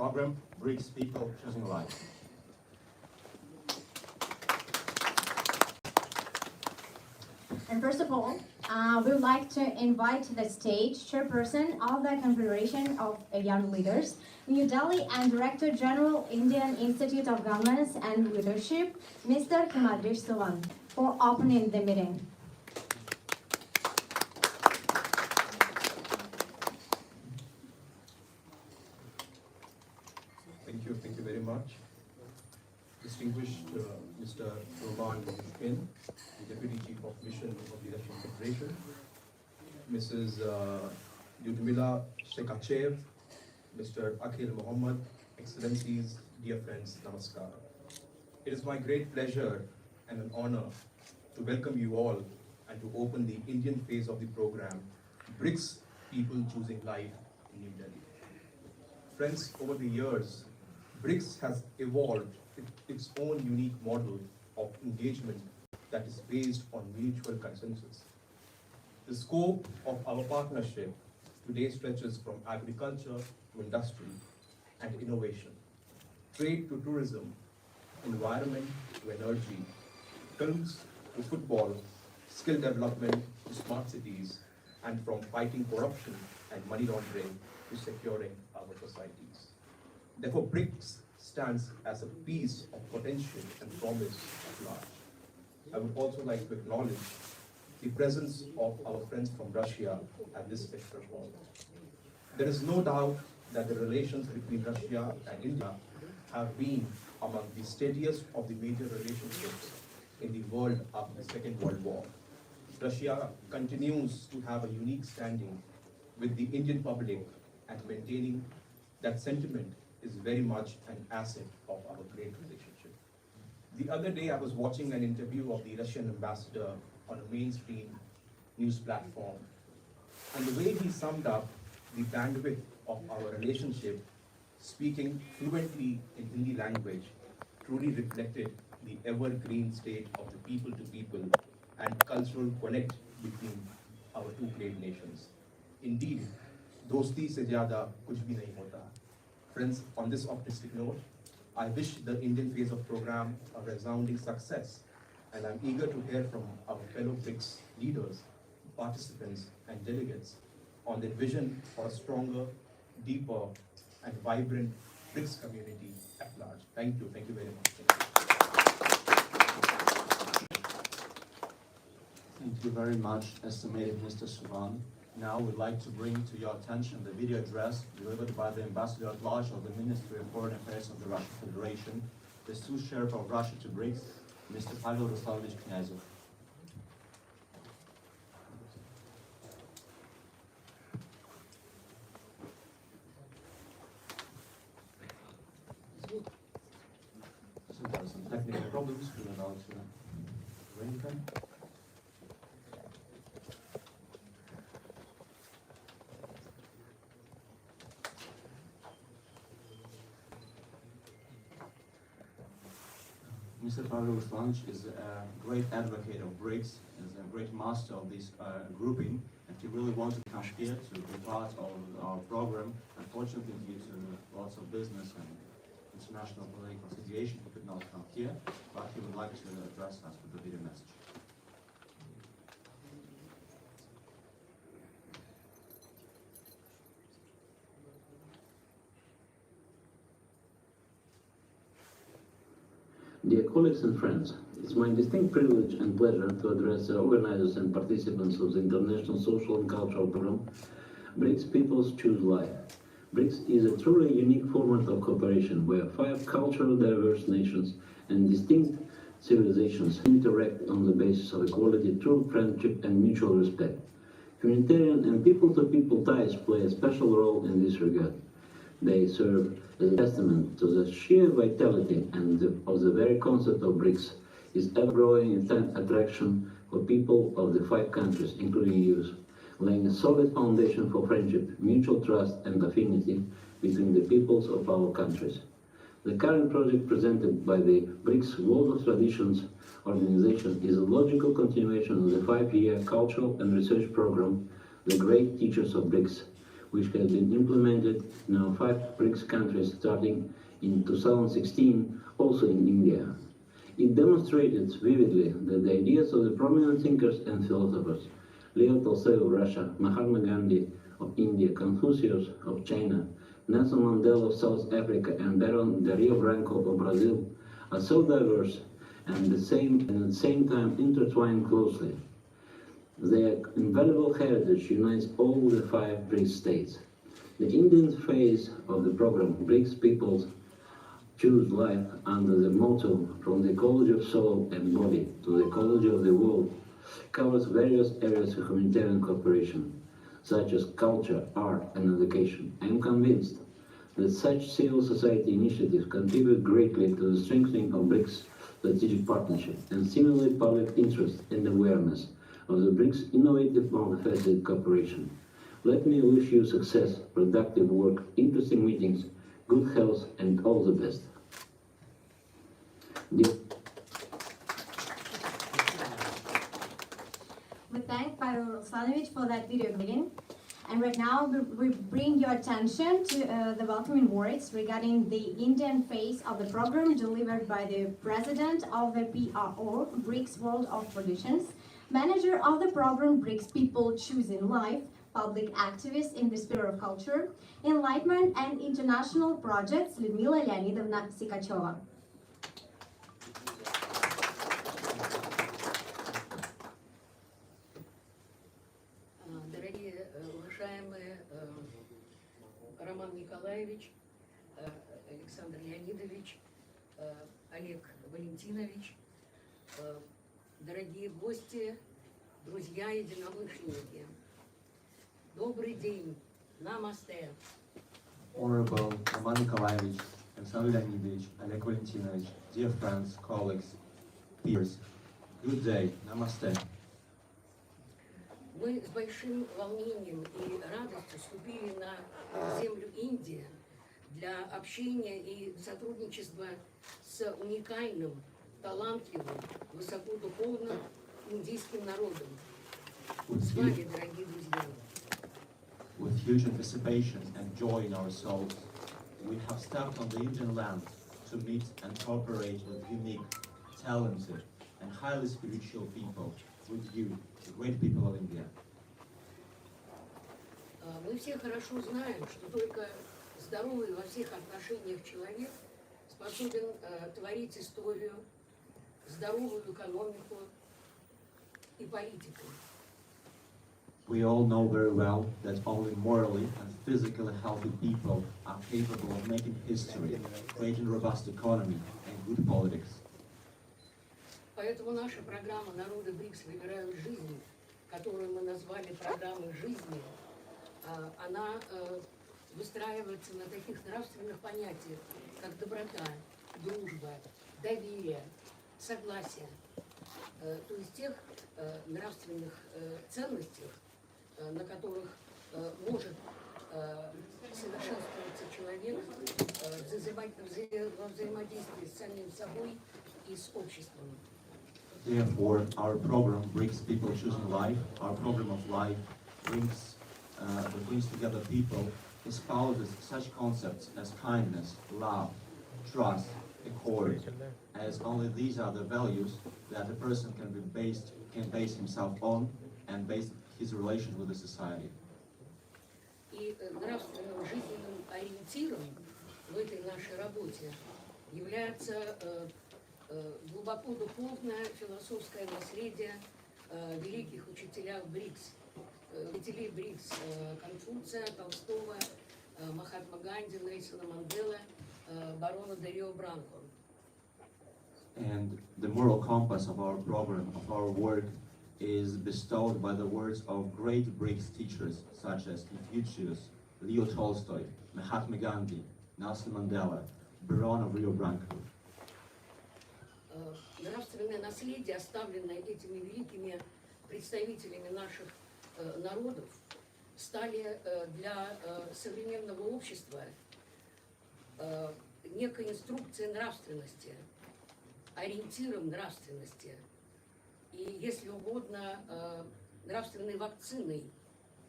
program, Brics People Choosing Life. And first of all, we would like to invite to the stage Chairperson of the Confederation of Young Leaders, New Delhi, and Director General, Indian Institute of Governance and Leadership, Mr. Himadrish Sawan, for opening the meeting. Thank you very much. Distinguished Mr. Roman Yushkin, the Deputy Chief of Mission of the Russian Federation, Mrs. Lyudmila Shekachev, Mr. Akhil Mohammed, Excellencies, dear friends, Namaskar. It is my great pleasure and an honor to welcome you all and to open the Indian phase of the program, Brics People Choosing Life in New Delhi. Friends, over the years, Brics has evolved its own unique model of engagement that is based on mutual consensus. The scope of our partnership today stretches from agriculture to industry and innovation, trade to tourism, environment to energy, films to football, skill development to smart cities, and from fighting corruption and money laundering to securing our societies. Therefore, Brics stands as a piece of potential and promise at large. I would also like to acknowledge the presence of our friends from Russia at this special forum. There is no doubt that the relations between Russia and India have been among the steadiest of the major relationships in the world after the Second World War. Russia continues to have a unique standing with the Indian public, and maintaining that sentiment is very much an asset of our great relationship. The other day, I was watching an interview of the Russian ambassador on a mainstream news platform, and the way he summed up the bandwidth of our relationship, speaking fluently in Hindi language, truly reflected the evergreen state of the people-to-people and cultural connect between our two great nations. Indeed, dosti se zyada kuch bhi nahi hota. Friends, on this optimistic note, I wish the Indian phase of program a resounding success, and I'm eager to hear from our fellow Brics leaders, participants, and delegates on their vision for a stronger, deeper, and vibrant Brics community at large. Thank you very much. Thank you very much, estimated Mr. Suvan. Now we'd like to bring to your attention the video address delivered by the Ambassador at Large of the Ministry of Foreign Affairs of the Russian Federation, the sous chef of Russia to Brics, Mr. Pavel Ruslavovich Knyazov. So there are some technical problems. We're about to arrange them. Mr. Pavel Ruslavovich is a great advocate of Brics, is a great master of this grouping, and he really wanted to come here to be part of our program. Unfortunately, due to lots of business and international political situation, he could not come here, but he would like to address us with a video message. Dear colleagues and friends, it's my distinct privilege and pleasure to address the organizers and participants of the International Social and Cultural Program, Brics Peoples Choose Life. Brics is a truly unique format of cooperation where 5 culturally diverse nations and distinct civilizations interact on the basis of equality, true friendship, and mutual respect. Humanitarian and people-to-people ties play a special role in this regard. They serve as a testament to the sheer vitality and of the very concept of Brics, is ever-growing attraction for people of the 5 countries, including youth, laying a solid foundation for friendship, mutual trust, and affinity between the peoples of our countries. The current project presented by the Brics World of Traditions organization is a logical continuation of the 5-year cultural and research program, The Great Teachers of Brics, which has been implemented in our 5 BRICS countries starting in 2016, also in India. It demonstrated vividly that the ideas of the prominent thinkers and philosophers, Leo Tolstoy of Russia, Mahatma Gandhi of India, Confucius of China, Nelson Mandela of South Africa, and Baron Dario Branco of Brazil, are so diverse and at the same time intertwined closely. Their invaluable heritage unites all the 5 BRICS states. The Indian phase of the program, BRICS Peoples Choose Life, under the motto From the Ecology of Soul and Body to the Ecology of the World, covers various areas of humanitarian cooperation, such as culture, art, and education. I am convinced that such civil society initiatives contribute greatly to the strengthening of BRICS strategic partnership and stimulate public interest and awareness of the BRICS innovative multifaceted cooperation. Let me wish you success, productive work, interesting meetings, good health, and all the best. We thank Pavel Ruslanovic for that video greeting. And right now, we bring your attention to the welcoming words regarding the Indian phase of the program delivered by the President of the PRO, BRICS World of Traditions, Manager of the program BRICS People Choosing Life, Public Activist in the Sphere of Culture, Enlightenment and International Projects, Lyudmila Leonidovna Sikacheva. Дорогие, уважаемые Роман Николаевич, Александр Леонидович, Олег Валентинович, дорогие гости, друзья, единомышленники, добрый день, намасте. Honorable Roman Nikolaevich, Alexander Leonidovich, Oleg Valentinovich, dear friends, colleagues, peers, good day, namaste. Мы с большим волнением и радостью вступили на землю Индии для общения и сотрудничества с уникальным, талантливым, высокодуховным индийским народом. С вами, дорогие друзья. With huge anticipation and joy in our souls, we have stepped on the Indian land to meet and cooperate with unique, talented, and highly spiritual people, with you, the great people of India. Мы все хорошо знаем, что только здоровый во всех отношениях человек способен творить историю, здоровую экономику и политику. We all know very well that only morally and physically healthy people are capable of making history, creating robust economy and good politics. Поэтому наша программа «Народы БРИКС выбирают жизнь», которую мы назвали программой жизни, она выстраивается на таких нравственных понятиях, как доброта, дружба, доверие, согласие. То есть тех нравственных ценностях, на которых может совершенствоваться человек во взаимодействии с самим собой и с обществом. Therefore, our program, BRICS People Choosing Life, our program of life, brings together people, espouses such concepts as kindness, love, trust, accord, as only these are the values that a person can base himself on and base his relations with the society. И нравственным жизненным ориентиром в этой нашей работе является глубоко духовное философское наследие великих учителей БРИКС, Конфуция, Толстого, Махатма Ганди, Нельсона Мандела, барона Дарио Бранко. And the moral compass of our program, of our work, is bestowed by the words of great BRICS teachers such as Confucius, Leo Tolstoy, Mahatma Gandhi, Nelson Mandela, Baron of Rio Branco. Нравственное наследие, оставленное этими великими представителями наших народов, стали для современного общества некой инструкцией нравственности, ориентиром нравственности и, если угодно, нравственной вакциной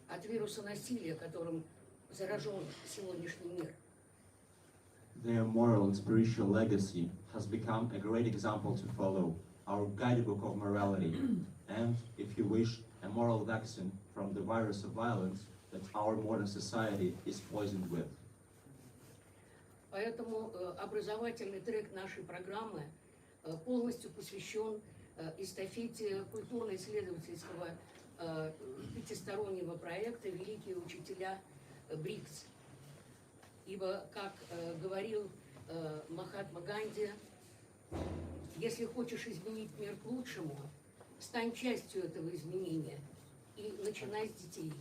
от вируса насилия, которым заражен сегодняшний мир. Their moral and spiritual legacy has become a great example to follow, our guidebook of morality, and, if you wish, a moral vaccine from the virus of violence that our modern society is poisoned with. Поэтому образовательный трек нашей программы полностью посвящен эстафете культурно-исследовательского пятистороннего проекта «Великие учителя Brics». Ибо, как говорил Махатма Ганди, если хочешь изменить мир к лучшему, стань частью этого изменения и начинай с детей.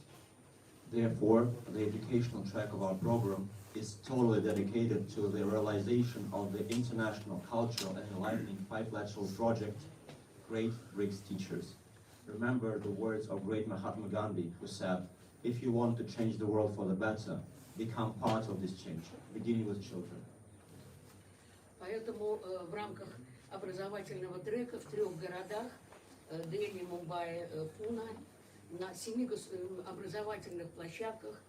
Therefore, the educational track of our program is totally dedicated to the realization of the international cultural and enlightening bilateral project, Great Brics Teachers. Remember the words of great Mahatma Gandhi, who said, if you want to change the world for the better, become part of this change, beginning with children. Поэтому в рамках образовательного трека в 3 городах Дели, Мумбаи, Пуна, на 7 образовательных площадках,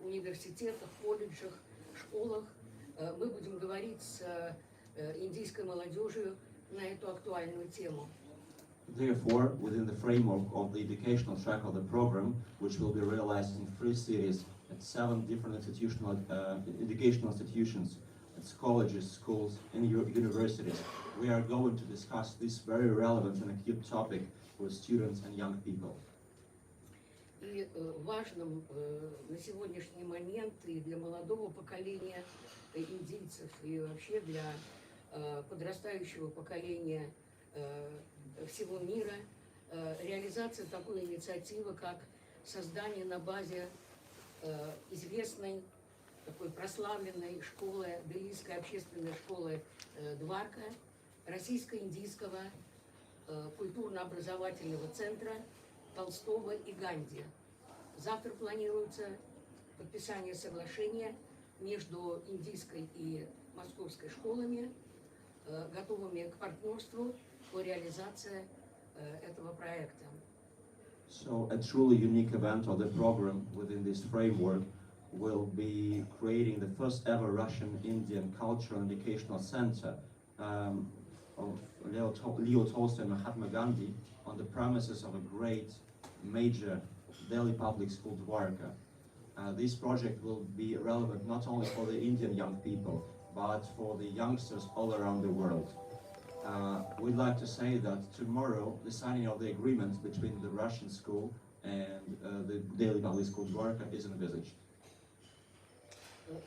университетах, колледжах, школах мы будем говорить с индийской молодежью на эту актуальную тему. Therefore, within the framework of the educational track of the program, which will be realized in 3 cities at 7 different educational institutions, at colleges, schools, and universities, we are going to discuss this very relevant and acute topic with students and young people. И важным на сегодняшний момент и для молодого поколения индийцев, и вообще для подрастающего поколения всего мира реализация такой инициативы, как создание на базе известной, такой прославленной школы, Делийской общественной школы Дварка, российско-индийского культурно-образовательного центра Толстого и Ганди. Завтра планируется подписание соглашения между индийской и московской школами, готовыми к партнерству по реализации этого проекта. So a truly unique event of the program within this framework will be creating the first ever Russian-Indian cultural and educational center of Leo Tolstoy and Mahatma Gandhi on the premises of a great major Delhi public school, Dwarka. This project will be relevant not only for the Indian young people, but for the youngsters all around the world. We'd like to say that tomorrow the signing of the agreement between the Russian school and the Delhi public school, Dwarka, is envisaged.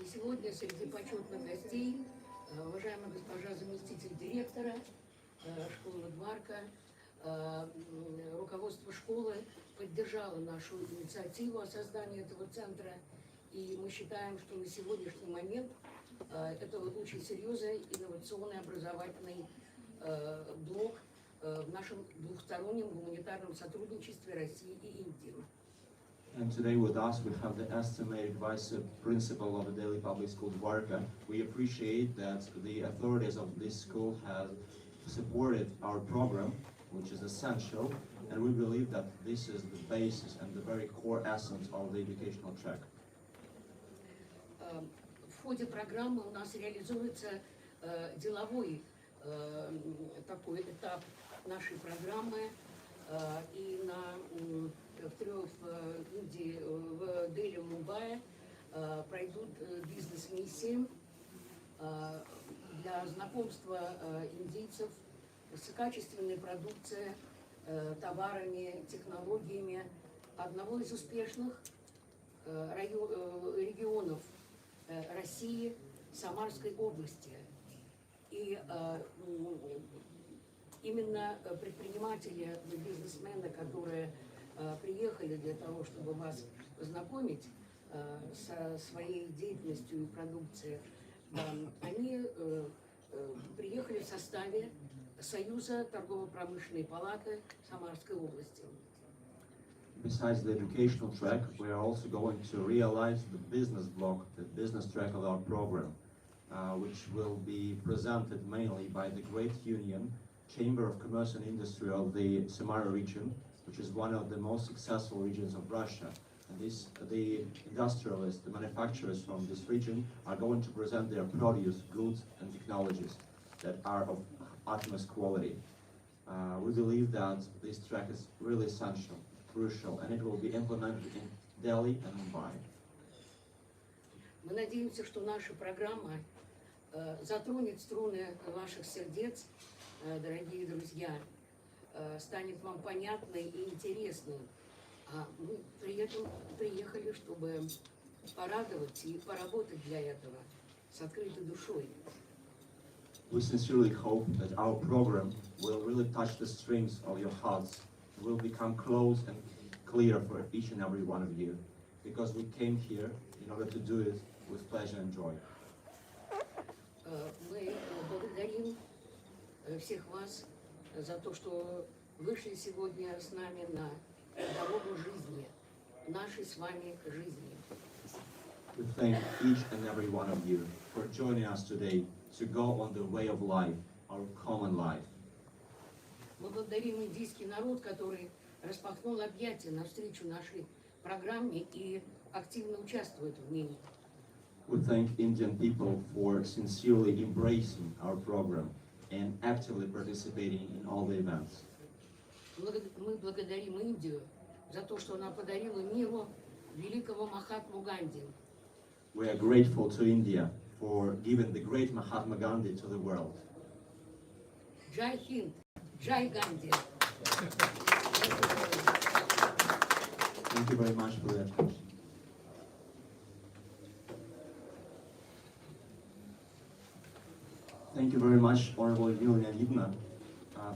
И сегодня среди почетных гостей уважаемая госпожа заместитель директора школы Дварка, руководство школы поддержало нашу инициативу о создании этого центра, и мы считаем, что на сегодняшний момент это очень серьезный инновационный образовательный блок в нашем двухстороннем гуманитарном сотрудничестве России и Индии. And today with us we have the estimated vice principal of the Delhi Public School, Dwarka. We appreciate that the authorities of this school have supported our program, which is essential, and we believe that this is the basis and the very core essence of the educational track. В ходе программы у нас реализуется деловой такой этап нашей программы, и в Индии, в Дели, в Мумбаи пройдут бизнес-миссии для знакомства индийцев с качественной продукцией, товарами, технологиями одного из успешных регионов России, Самарской области. И именно предприниматели, бизнесмены, которые приехали для того, чтобы вас познакомить со своей деятельностью и продукцией, они приехали в составе Союза торгово-промышленной палаты Самарской области. Besides the educational track, we are also going to realize the business block, the business track of our program, which will be presented mainly by the Great Union, Chamber of Commerce and Industry of the Samara region, which is one of the most successful regions of Russia. And the industrialists, the manufacturers from this region are going to present their produce, goods and technologies that are of utmost quality. We believe that this track is really essential, crucial, and it will be implemented in Delhi and Mumbai. Мы надеемся, что наша программа затронет струны ваших сердец, дорогие друзья, станет вам понятной и интересной. А мы при этом приехали, чтобы порадовать и поработать для этого с открытой душой. We sincerely hope that our program will really touch the strings of your hearts, will become close and clear for each and every one of you, because we came here in order to do it with pleasure and joy. Мы благодарим всех вас за то, что вышли сегодня с нами на дорогу жизни, нашей с вами жизни. We thank each and every one of you for joining us today to go on the way of life, our common life. Мы благодарим индийский народ, который распахнул объятия навстречу нашей программе и активно участвует в ней. We thank Indian people for sincerely embracing our program and actively participating in all the events. Мы благодарим Индию за то, что она подарила миру великого Махатму Ганди. We are grateful to India for giving the great Mahatma Gandhi to the world. Джай Хинд, Джай Ганди. Thank you very much for that. Thank you very much, Honorable Yulia Leonidovna,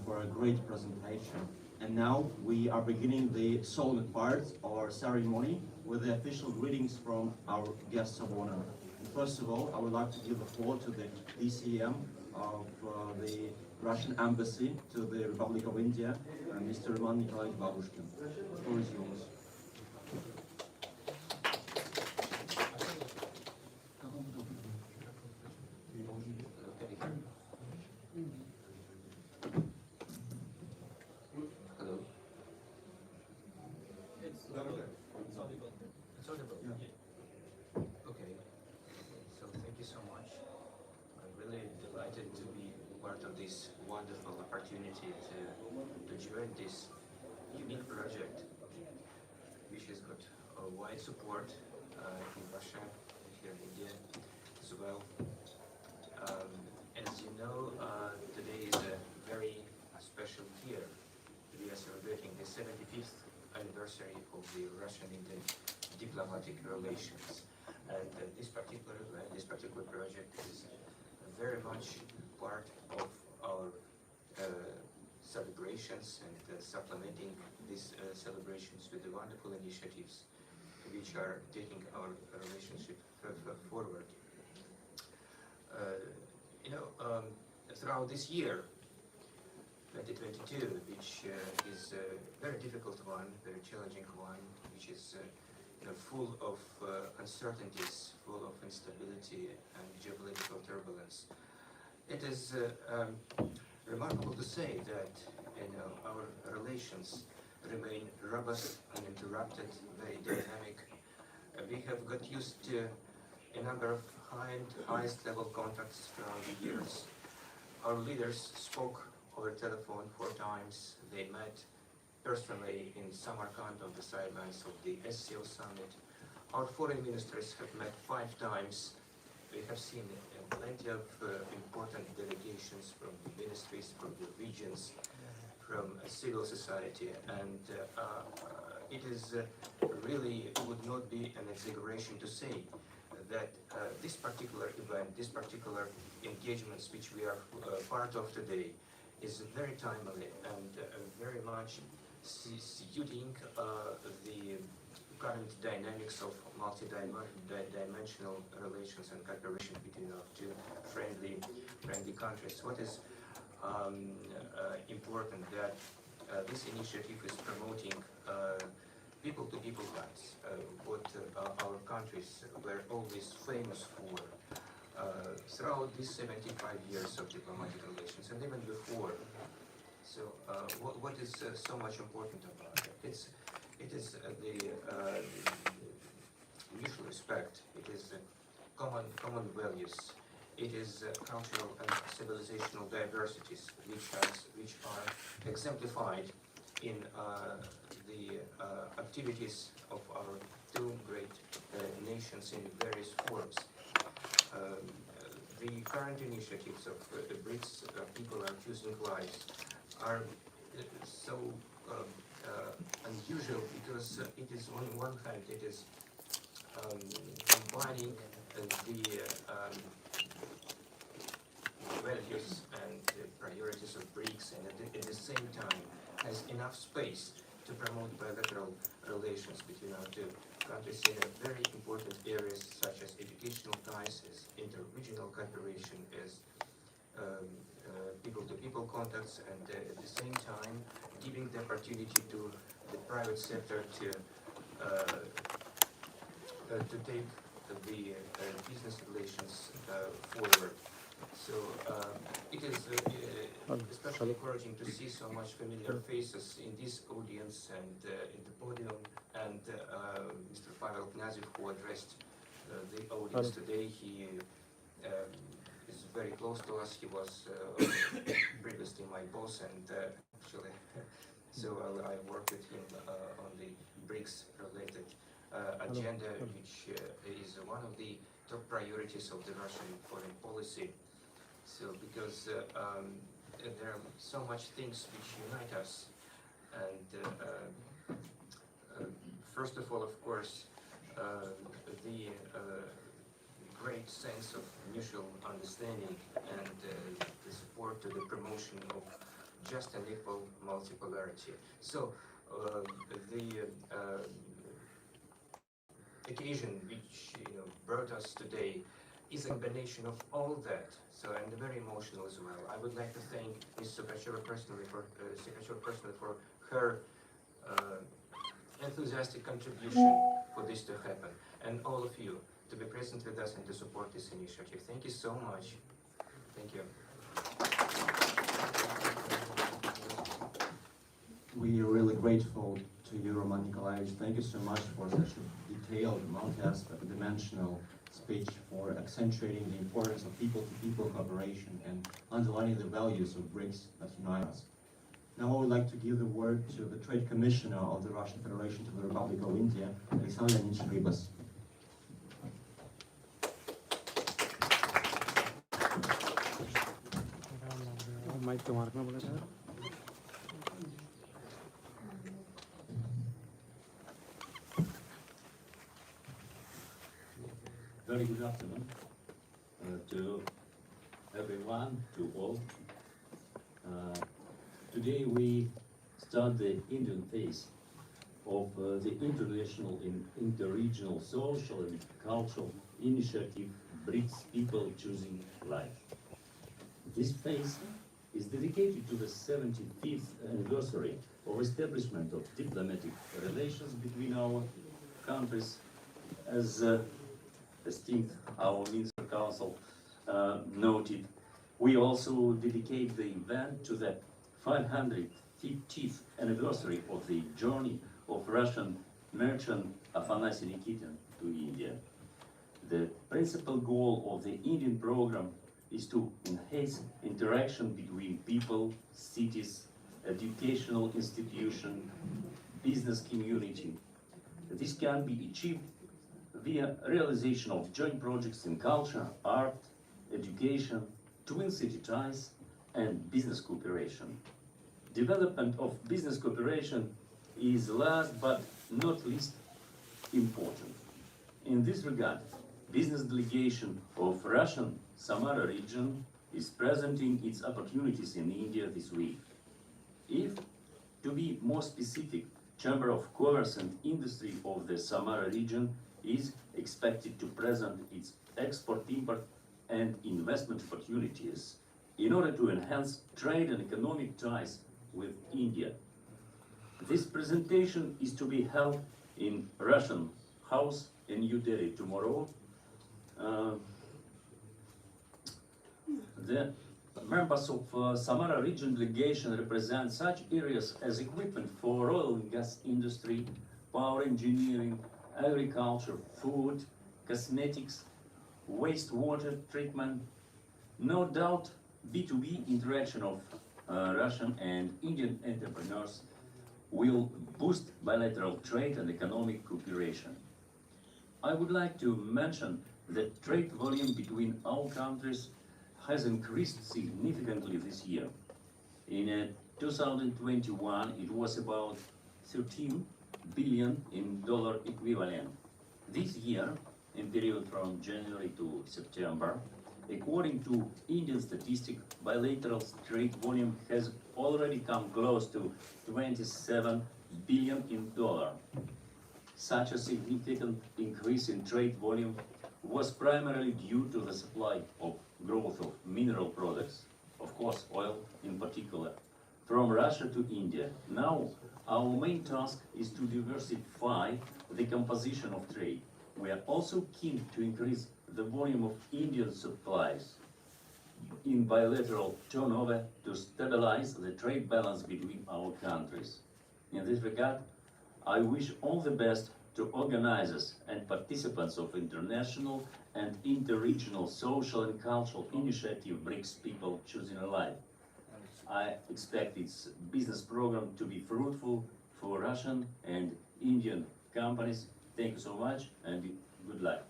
for a great presentation. And now we are beginning the solemn part of our ceremony with the official greetings from our guests of honor. And first of all, I would like to give the floor to the DCM of the Russian Embassy to the Republic of India, Mr. Roman Nikolaevich Babushkin. The floor is yours. Hello. Okay. So thank you so much. I'm really delighted to be part of this wonderful opportunity to join this unique project, which has got a wide support in Russia, here in India as well. As you know, today is a very special year. We are celebrating the 75th anniversary of the Russian-Indian diplomatic relations. And this particular project is very much part of our celebrations and supplementing these celebrations with the wonderful initiatives which are taking our relationship forward. Throughout this year, 2022, which is a very difficult one, very challenging one, which is full of uncertainties, full of instability and geopolitical turbulence. It is remarkable to say that our relations remain robust, uninterrupted, very dynamic. We have got used to a number of highest level contacts throughout the years. Our leaders spoke over telephone 4 times. They met personally in Samarkand on the sidelines of the SCO summit. Our foreign ministers have met 5 times. We have seen plenty of important delegations from the ministries, from the regions, from civil society, and it is really would not be an exaggeration to say that this particular event, this particular engagements which we are part of today, is very timely and very much suiting the current dynamics of multi-dimensional relations and cooperation between our 2 friendly countries. What is important that this initiative is promoting people-to-people rights, what our countries were always famous for throughout these 75 years of diplomatic relations and even before. So what is so much important about it? it is mutual respect. It is common values. It is cultural and civilizational diversities which are exemplified in the activities of our two great nations in various forms. The current initiatives of the Brics, People Are Choosing Lives, are so unusual because it is, on one hand, it is combining the values and priorities of Brics, and at the same time has enough space to promote bilateral relations between our two countries in very important areas such as educational ties, as inter-regional cooperation, as people-to-people contacts, and at the same time giving the opportunity to the private sector to take the business relations forward. So it is especially encouraging to see so much familiar faces in this audience and in the podium, and Mr. Pavel Knyazov, who addressed the audience today. He is very close to us. He was previously my boss, and actually, so I worked with him on the BRICS-related agenda, which is one of the top priorities of the Russian foreign policy. So, because there are so much things which unite us, and first of all, of course, the great sense of mutual understanding and the support to the promotion of just and equal multipolarity. So, the occasion which brought us today is a combination of all that. So I'm very emotional as well. I would like to thank Ms. Sukacheva personally for her enthusiastic contribution for this to happen, and all of you to be present with us and to support this initiative. Thank you so much. Thank you. We are really grateful to you, Roman Nikolaevich. Thank you so much for such a detailed, multi-dimensional speech, for accentuating the importance of people-to-people cooperation and underlining the values of BRICS that unite us. Now I would like to give the word to the Trade Commissioner of the Russian Federation to the Republic of India, Alexander Leonidovich Rybas. Very good afternoon to everyone, to all. Today we start the Indian phase of the international and interregional social and cultural initiative BRICS People Choosing Life. This phase is dedicated to the 75th anniversary of establishment of diplomatic relations between our countries, as esteemed our Minister Council noted. We also dedicate the event to the 550th anniversary of the journey of Russian merchant Afanasy Nikitin to India. The principal goal of the Indian program is to enhance interaction between people, cities, educational institution, business community. This can be achieved via realization of joint projects in culture, art, education, twin city ties, and business cooperation. Development of business cooperation is last but not least important. In this regard, business delegation of Russian Samara region is presenting its opportunities in India this week. If, to be more specific, Chamber of Commerce and Industry of the Samara region is expected to present its export, import, and investment opportunities in order to enhance trade and economic ties with India. This presentation is to be held in Russian House in New Delhi tomorrow. The members of Samara region delegation represent such areas as equipment for oil and gas industry, power engineering, agriculture, food, cosmetics, wastewater treatment. No doubt, B2B interaction of Russian and Indian entrepreneurs will boost bilateral trade and economic cooperation. I would like to mention that trade volume between our countries has increased significantly this year. In 2021, it was about 13 billion in dollar equivalent. This year, in period from January to September, according to Indian statistic, bilateral trade volume has already come close to 27 billion in dollar. Such a significant increase in trade volume was primarily due to the supply of growth of mineral products, of course oil in particular, from Russia to India. Now, our main task is to diversify the composition of trade. We are also keen to increase the volume of Indian supplies in bilateral turnover to stabilize the trade balance between our countries. In this regard, I wish all the best to organizers and participants of international and interregional social and cultural initiative Brics People Choosing a Life. I expect its business program to be fruitful for Russian and Indian companies. Thank you so much and good luck.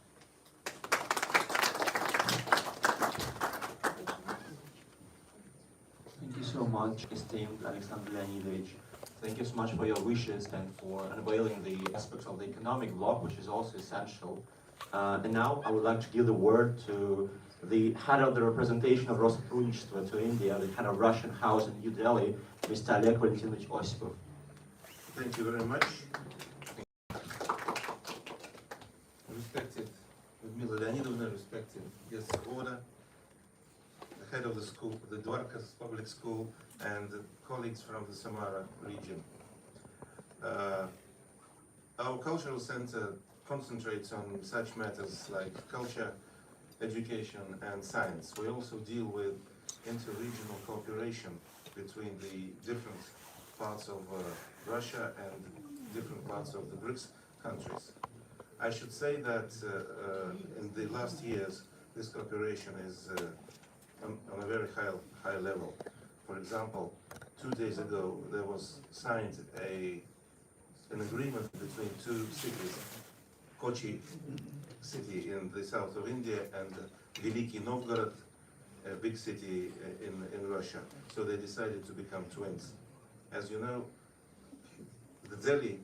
Thank you so much, esteemed Alexander Leonidovich. Thank you so much for your wishes and for unveiling the aspects of the economic bloc, which is also essential. And now I would like to give the word to the head of the representation of Rosotrudnichestvo to India, the head of Russian House in New Delhi, Mr. Oleg Valentinovich Osipov. Thank you very much. Respected Ludmila Leonidovna, respected guests of order, the head of the school, the Dwarkas Public School, and the colleagues from the Samara region. Our cultural center concentrates on such matters like culture, education, and science. We also deal with inter-regional cooperation between the different parts of Russia and different parts of the Brics countries. I should say that in the last years, this cooperation is on a very high level. For example, 2 days ago, there was signed an agreement between two cities, Kochi city in the south of India and Veliki Novgorod, a big city in Russia. So they decided to become twins. As you know, the Delhi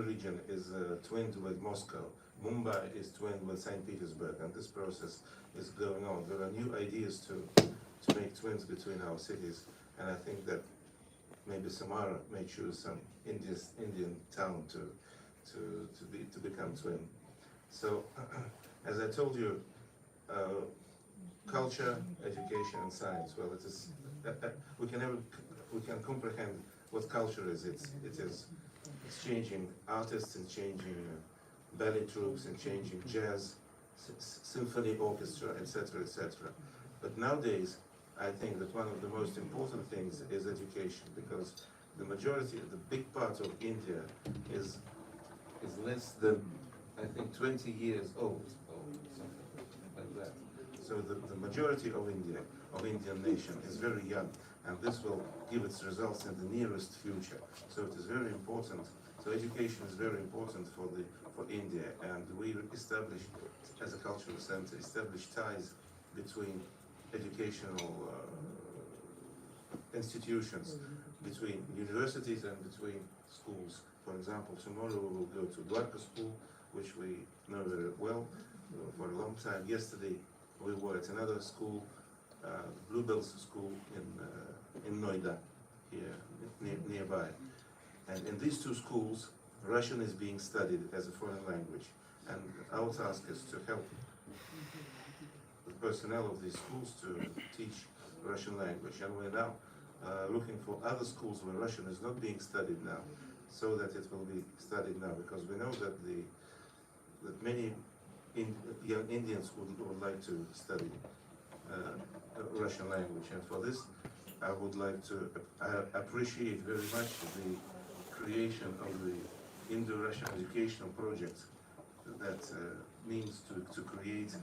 region is twinned with Moscow. Mumbai is twinned with St. Petersburg, and this process is going on. There are new ideas to make twins between our cities, and I think that maybe Samara may choose some Indian town to become twin. So, as I told you, culture, education, and science. Well, it is we can comprehend what culture is. It's changing artists and changing ballet troupes and changing jazz, symphony orchestra, etc., etc. But nowadays, I think that one of the most important things is education, because the majority, the big part of India is less than, I think, 20 years old, or something like that. So the majority of Indian nation is very young, and this will give its results in the nearest future. So it is very important. So education is very important for India, and we established, as a cultural center, established ties between educational institutions, between universities and between schools. For example, tomorrow we will go to Dwarka School, which we know very well for a long time. Yesterday we were at another school, Bluebells School in Noida, here nearby. And in these two schools, Russian is being studied as a foreign language. And our task is to help the personnel of these schools to teach Russian language. And we're now looking for other schools where Russian is not being studied now, so that it will be studied now, because we know that many young Indians would like to study Russian language. And for this, I would like to appreciate very much the creation of the Indo-Russian educational project that means to create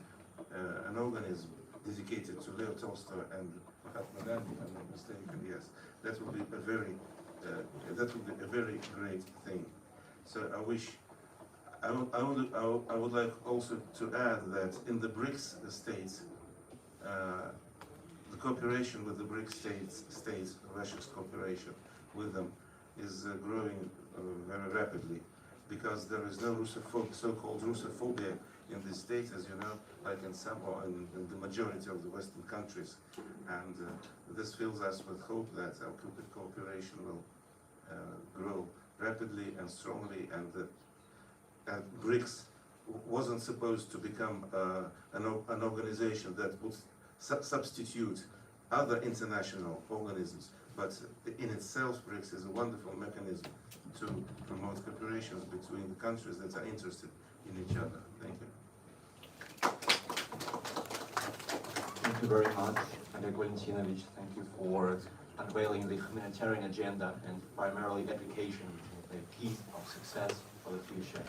an organism dedicated to Leo Tolstoy and Mahatma Gandhi, if I'm not mistaken, yes. That would be a very great thing. So I would like also to add that in the Brics states, the cooperation with the Brics states, Russia's cooperation with them is growing very rapidly, because there is no so-called Russophobia in these states, as you know, like in some or in the majority of the Western countries. And this fills us with hope that our cooperation will grow rapidly and strongly, and BRICS wasn't supposed to become an organization that would substitute other international organisms, but in itself BRICS is a wonderful mechanism to promote cooperations between the countries that are interested in each other. Thank you. Thank you very much, Andrei Valentinovich. Thank you for unveiling the humanitarian agenda and primarily education, the key of success for the future.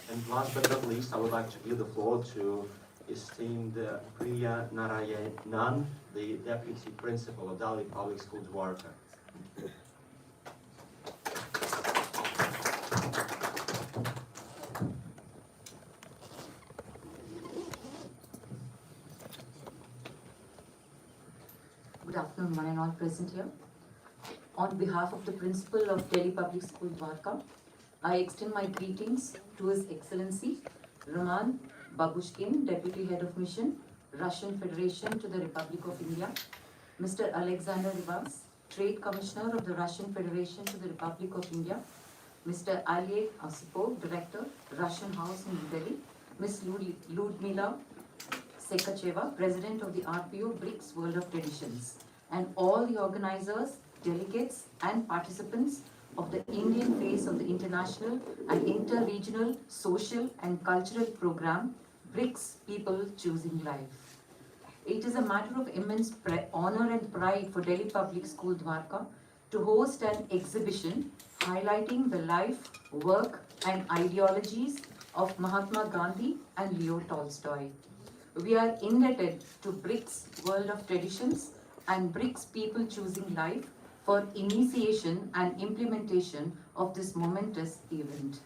And last but not least, I would like to give the floor to esteemed Priya Narayanan, the Deputy Principal of Dali Public School, Dwarka. Good afternoon, one and all present here. On behalf of the Principal of Delhi Public School, Dwarka, I extend my greetings to His Excellency Roman Babushkin, Deputy Head of Mission, Russian Federation to the Republic of India, Mr. Alexander Rivas, Trade Commissioner of the Russian Federation to the Republic of India, Mr. Alye Osipov, Director, Russian House in New Delhi, Ms. Ludmila Sekacheva, President of the RPO BRICS World of Traditions, and all the organizers, delegates and participants of the Indian phase of the international and inter-regional social and cultural program, BRICS People Choosing Life. It is a matter of immense honor and pride for Delhi Public School Dwarka to host an exhibition highlighting the life, work and ideologies of Mahatma Gandhi and Leo Tolstoy. We are indebted to BRICS World of Traditions and BRICS People Choosing Life for initiation and implementation of this momentous event.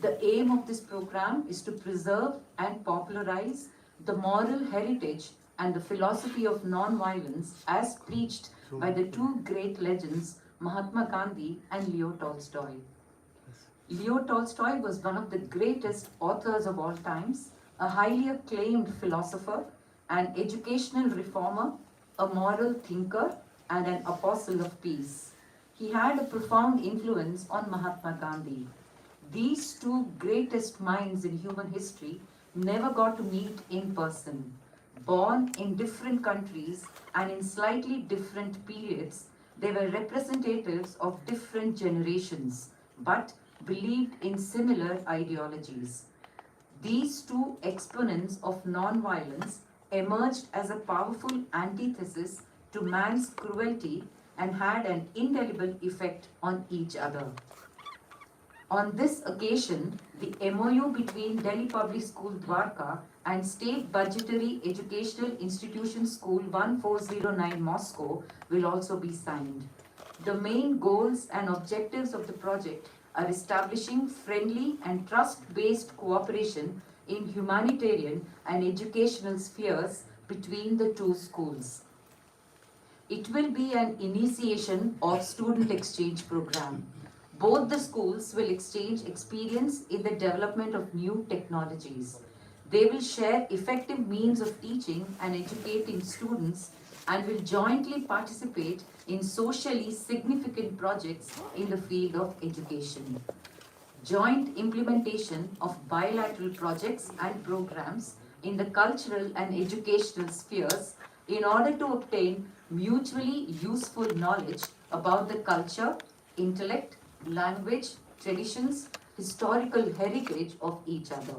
The aim of this program is to preserve and popularize the moral heritage and the philosophy of non-violence as preached by the two great legends, Mahatma Gandhi and Leo Tolstoy. Leo Tolstoy was one of the greatest authors of all times, a highly acclaimed philosopher, an educational reformer, a moral thinker, and an apostle of peace. He had a profound influence on Mahatma Gandhi. These two greatest minds in human history never got to meet in person. Born in different countries and in slightly different periods, they were representatives of different generations, but believed in similar ideologies. These two exponents of non-violence emerged as a powerful antithesis to man's cruelty and had an indelible effect on each other. On this occasion, the MOU between Delhi Public School Dwarka and State Budgetary Educational Institution School 1409 Moscow will also be signed. The main goals and objectives of the project are establishing friendly and trust-based cooperation in humanitarian and educational spheres between the two schools. It will be an initiation of student exchange program. Both the schools will exchange experience in the development of new technologies. They will share effective means of teaching and educating students and will jointly participate in socially significant projects in the field of education. Joint implementation of bilateral projects and programs in the cultural and educational spheres in order to obtain mutually useful knowledge about the culture, intellect, language, traditions, historical heritage of each other.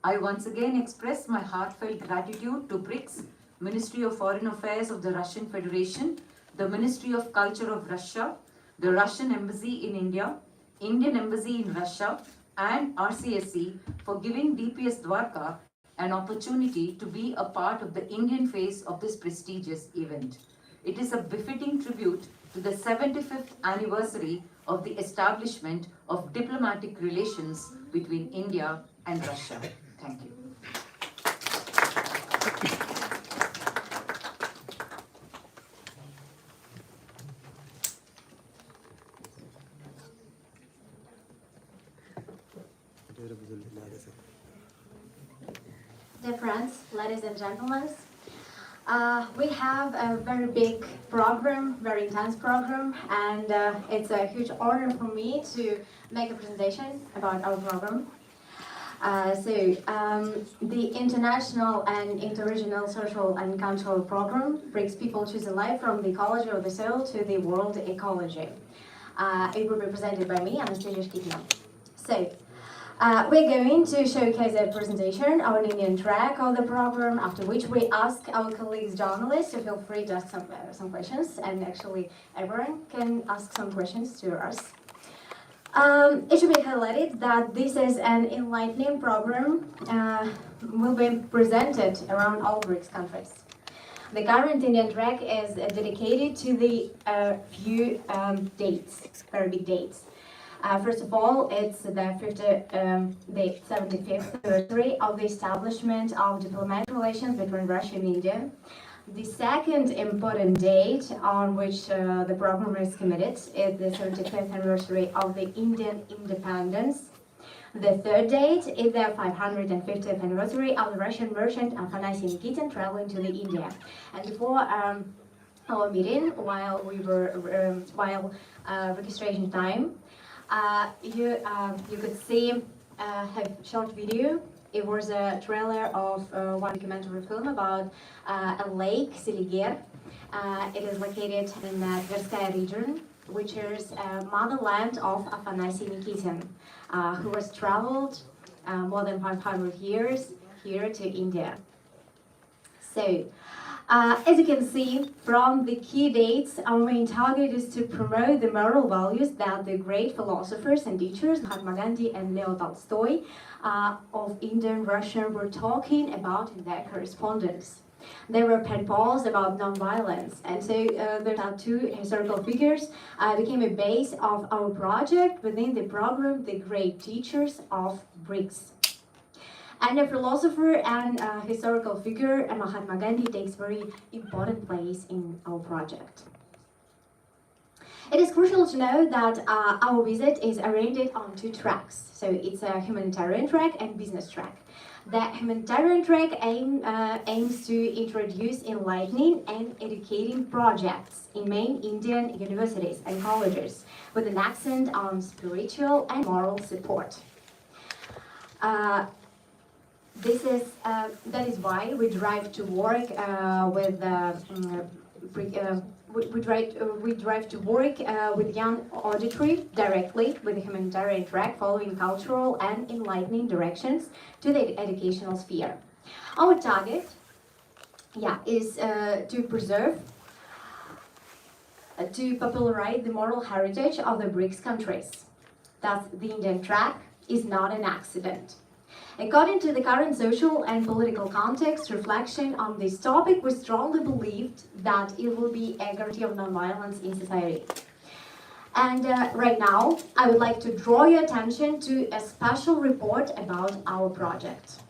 I once again express my heartfelt gratitude to BRICS, Ministry of Foreign Affairs of the Russian Federation, the Ministry of Culture of Russia, the Russian Embassy in India, Indian Embassy in Russia, and RCSC for giving DPS Dwarka an opportunity to be a part of the Indian face of this prestigious event. It is a befitting tribute to the 75th anniversary of the establishment of diplomatic relations between India and Russia. Thank you. Dear friends, ladies and gentlemen, we have a very big program, very intense program, and it's a huge honor for me to make a presentation about our program. The International and Interregional Social and Cultural Program brings people to the life from the ecology of the soil to the world ecology. It will be presented by me, Anastasia Shkitna. We're going to showcase a presentation on an Indian track of the program, after which we ask our colleagues journalists to feel free to ask some questions, and actually everyone can ask some questions to us. It should be highlighted that this is an enlightening program, will be presented around all Brics countries. The current Indian track is dedicated to the few dates, very big dates. First of all, it's the 75th anniversary of the establishment of diplomatic relations between Russia and India. The second important date on which the program is committed is the 75th anniversary of the Indian independence. The third date is the 550th anniversary of the Russian merchant Afanasy Nikitin traveling to the India. And before our meeting, while registration time, you could see a short video. It was a trailer of one documentary film about a lake, Seliger. It is located in the Tverskaya region, which is motherland of Afanasy Nikitin, who has traveled more than 500 years here to India. So, as you can see from the key dates, our main target is to promote the moral values that the great philosophers and teachers, Mahatma Gandhi and Leo Tolstoy, of India and Russia were talking about in their correspondence. They were pen pals about non-violence, and so there two historical figures became a base of our project within the program, the great teachers of Brics. And a philosopher and historical figure, Mahatma Gandhi, takes very important place in our project. It is crucial to know that our visit is oriented on two tracks. So it's a humanitarian track and business track. The humanitarian track aims to introduce enlightening and educating projects in main Indian universities and colleges with an accent on spiritual and moral support. That is why we drive to work with young auditory directly with the humanitarian track, following cultural and enlightening directions to the educational sphere. Our target, is to preserve, to popularize the moral heritage of the Brics countries. Thus, the Indian track is not an accident. According to the current social and political context, reflection on this topic, we strongly believed that it will be a guarantee of non-violence in society. And right now, I would like to draw your attention to a special report about our project.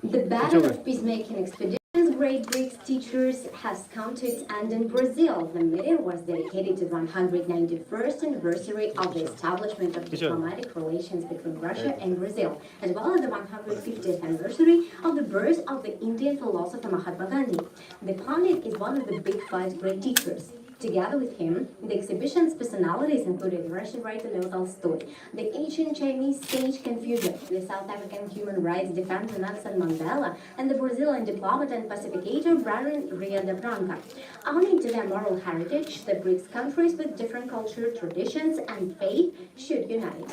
The battle of peacemaking expeditions, Great Brics Teachers, has come to its end in Brazil. The meeting was dedicated to the 191st anniversary of the establishment of diplomatic relations between Russia and Brazil, as well as the 150th anniversary of the birth of the Indian philosopher Mahatma Gandhi. The Pandit is one of the big five great teachers. Together with him, the exhibition's personalities included the Russian writer Leo Tolstoy, the ancient Chinese sage Confucius, the South African human rights defender Nelson Mandela, and the Brazilian diplomat and pacificator Baron Ria de Branca. Owing to their moral heritage, the Brics countries with different culture, traditions, and faith should unite.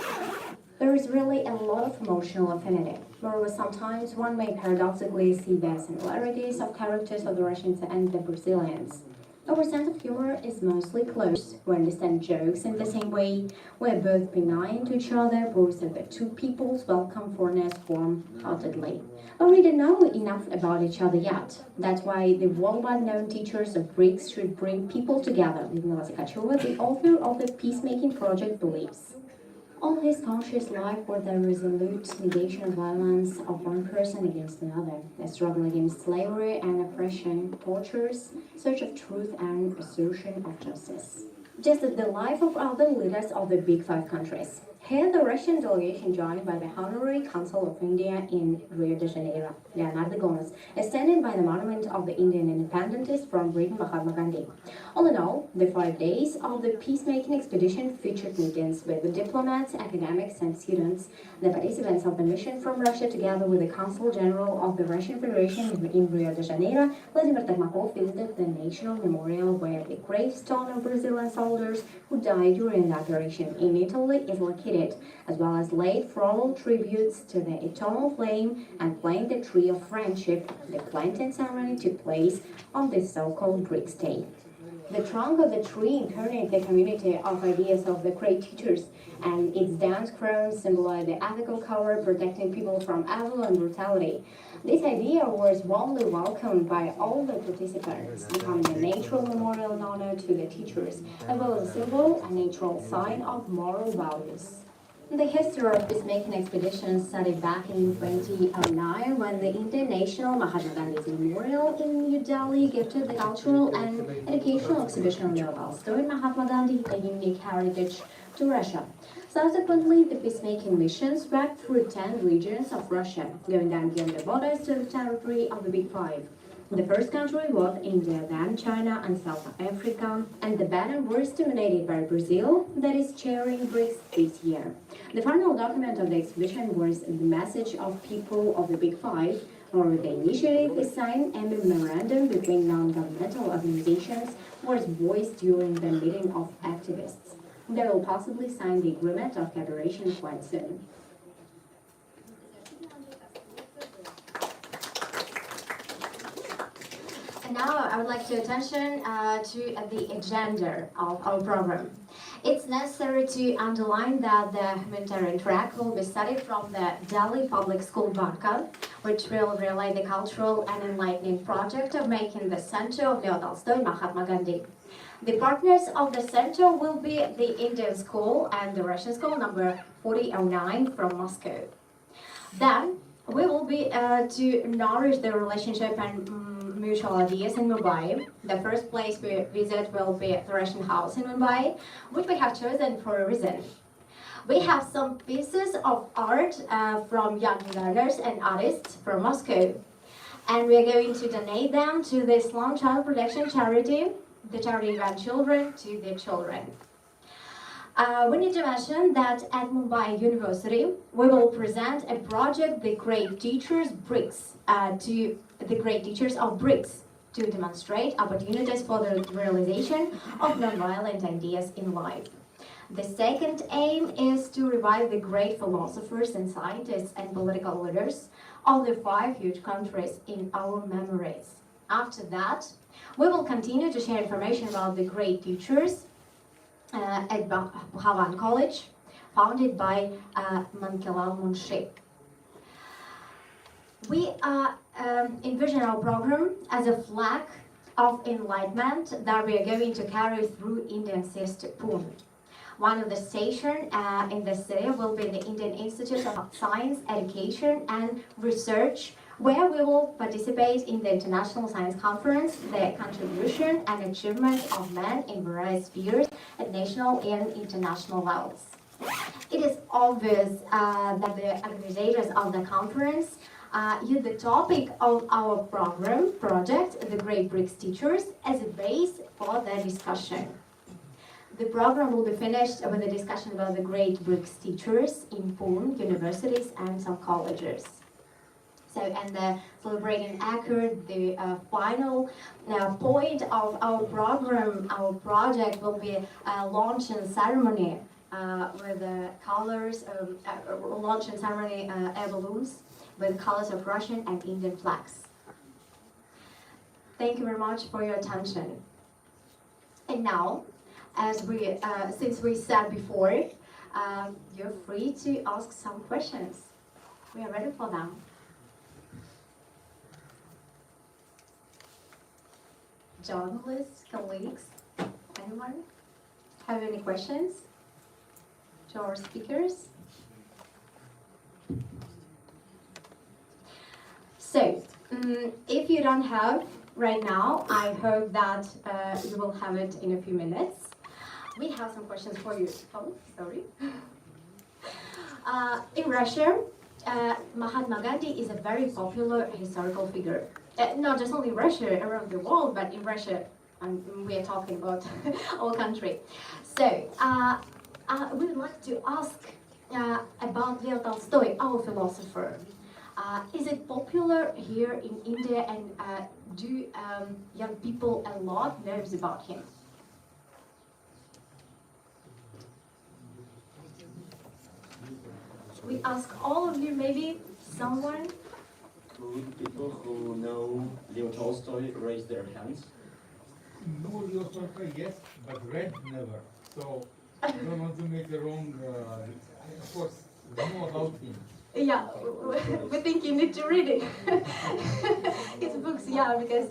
There is really a lot of emotional affinity. Moreover, sometimes one may paradoxically see the similarities of characters of the Russians and the Brazilians. Our sense of humor is mostly close. We understand jokes in the same way. We are both benign to each other, both of the two peoples welcome foreigners warm-heartedly. But we don't know enough about each other yet. That's why the worldwide known teachers of Brics should bring people together, Lyudmila Zakachova, the author of the Peacemaking Project, believes. All his conscious life was the resolute negation of violence of one person against another, a struggle against slavery and oppression, tortures, search of truth and assertion of justice. Just as the life of other leaders of the Big Five countries. Here, the Russian delegation joined by the Honorary Consul of India in Rio de Janeiro, Leonardo Gomez, is standing by the monument of the Indian independentist from Britain, Mahatma Gandhi. All in all, the 5 days of the peacemaking expedition featured meetings with the diplomats, academics, and students. The participants of the mission from Russia, together with the Consul General of the Russian Federation in Rio de Janeiro, Vladimir Tokmakov, visited the National Memorial where the gravestone of Brazilian soldiers who died during the operation in Italy is located, as well as laid floral tributes to the eternal flame and planted the tree of friendship. The planting ceremony took place on this so-called Brics Day. The trunk of the tree incarnates the community of ideas of the great teachers, and its dense crown symbolizes the ethical cover protecting people from evil and brutality. This idea was warmly welcomed by all the participants, becoming a natural memorial and honor to the teachers, as well as a symbol and natural sign of moral values. The history of peacemaking expeditions started back in 2009 when the International Mahatma Gandhi's Memorial in New Delhi gifted the cultural and educational exhibition of Leo Tolstoy, Mahatma Gandhi, a unique heritage to Russia. Subsequently, the peacemaking mission swept through 10 regions of Russia, going down beyond the borders to the territory of the Big Five. The first country was India, then China and South Africa, and the banner was dominated by Brazil, that is chairing Brics this year. The final document of the exhibition was the message of people of the Big Five, or the initiative is signed and the memorandum between non-governmental organizations was voiced during the meeting of activists. They will possibly sign the agreement of cooperation quite soon. And now I would like to attention to the agenda of our program. It's necessary to underline that the humanitarian track will be studied from the Delhi Public School Vodka, which will relay the cultural and enlightening project of making the center of Leo Tolstoy Mahatma Gandhi. The partners of the center will be the Indian school and the Russian school number 4009 from Moscow. Then we will be to nourish the relationship and mutual ideas in Mumbai. The first place we visit will be the Russian house in Mumbai, which we have chosen for a reason. We have some pieces of art from young learners and artists from Moscow, and we are going to donate them to the Islam Child Protection Charity, the charity Grant Children to the Children. We need to mention that at Mumbai University, we will present a project, The Great Teachers Brics, to the great teachers of Brics, to demonstrate opportunities for the realization of nonviolent ideas in life. The second aim is to revive the great philosophers and scientists and political leaders of the 5 huge countries in our memories. After that, we will continue to share information about the great teachers at Bhavan College, founded by Mankilal Munshi. We envision our program as a flag of enlightenment that we are going to carry through Indian city Pune. One of the stations in the city will be the Indian Institute of Science, Education and Research, where we will participate in the International Science Conference, the contribution and achievement of men in various spheres at national and international levels. It is obvious that the organizers of the conference use the topic of our project, The Great Brics Teachers, as a base for the discussion. The program will be finished with a discussion about the great Brics teachers in Pune universities and some colleges. So, and celebrating ACCURT, the final point of our program, our project will be a launching ceremony with the colors, launching ceremony air balloons with colors of Russian and Indian flags. Thank you very much for your attention. And now, since we said before, you're free to ask some questions. We are ready for them. Journalists, colleagues, anyone have any questions to our speakers? So, if you don't have right now, I hope that you will have it in a few minutes. We have some questions for you. Oh, sorry. In Russia, Mahatma Gandhi is a very popular historical figure. Not just only Russia, around the world, but in Russia, we are talking about our country. So, we would like to ask about Leo Tolstoy, our philosopher. Is it popular here in India, and do young people a lot knows about him? We ask all of you, maybe someone. Would people who know Leo Tolstoy raise their hands? No, Leo Tolstoy, yes, but read never. So I don't want to make the wrong. Of course, know about him. Yeah, we think you need to read it. His books, yeah, because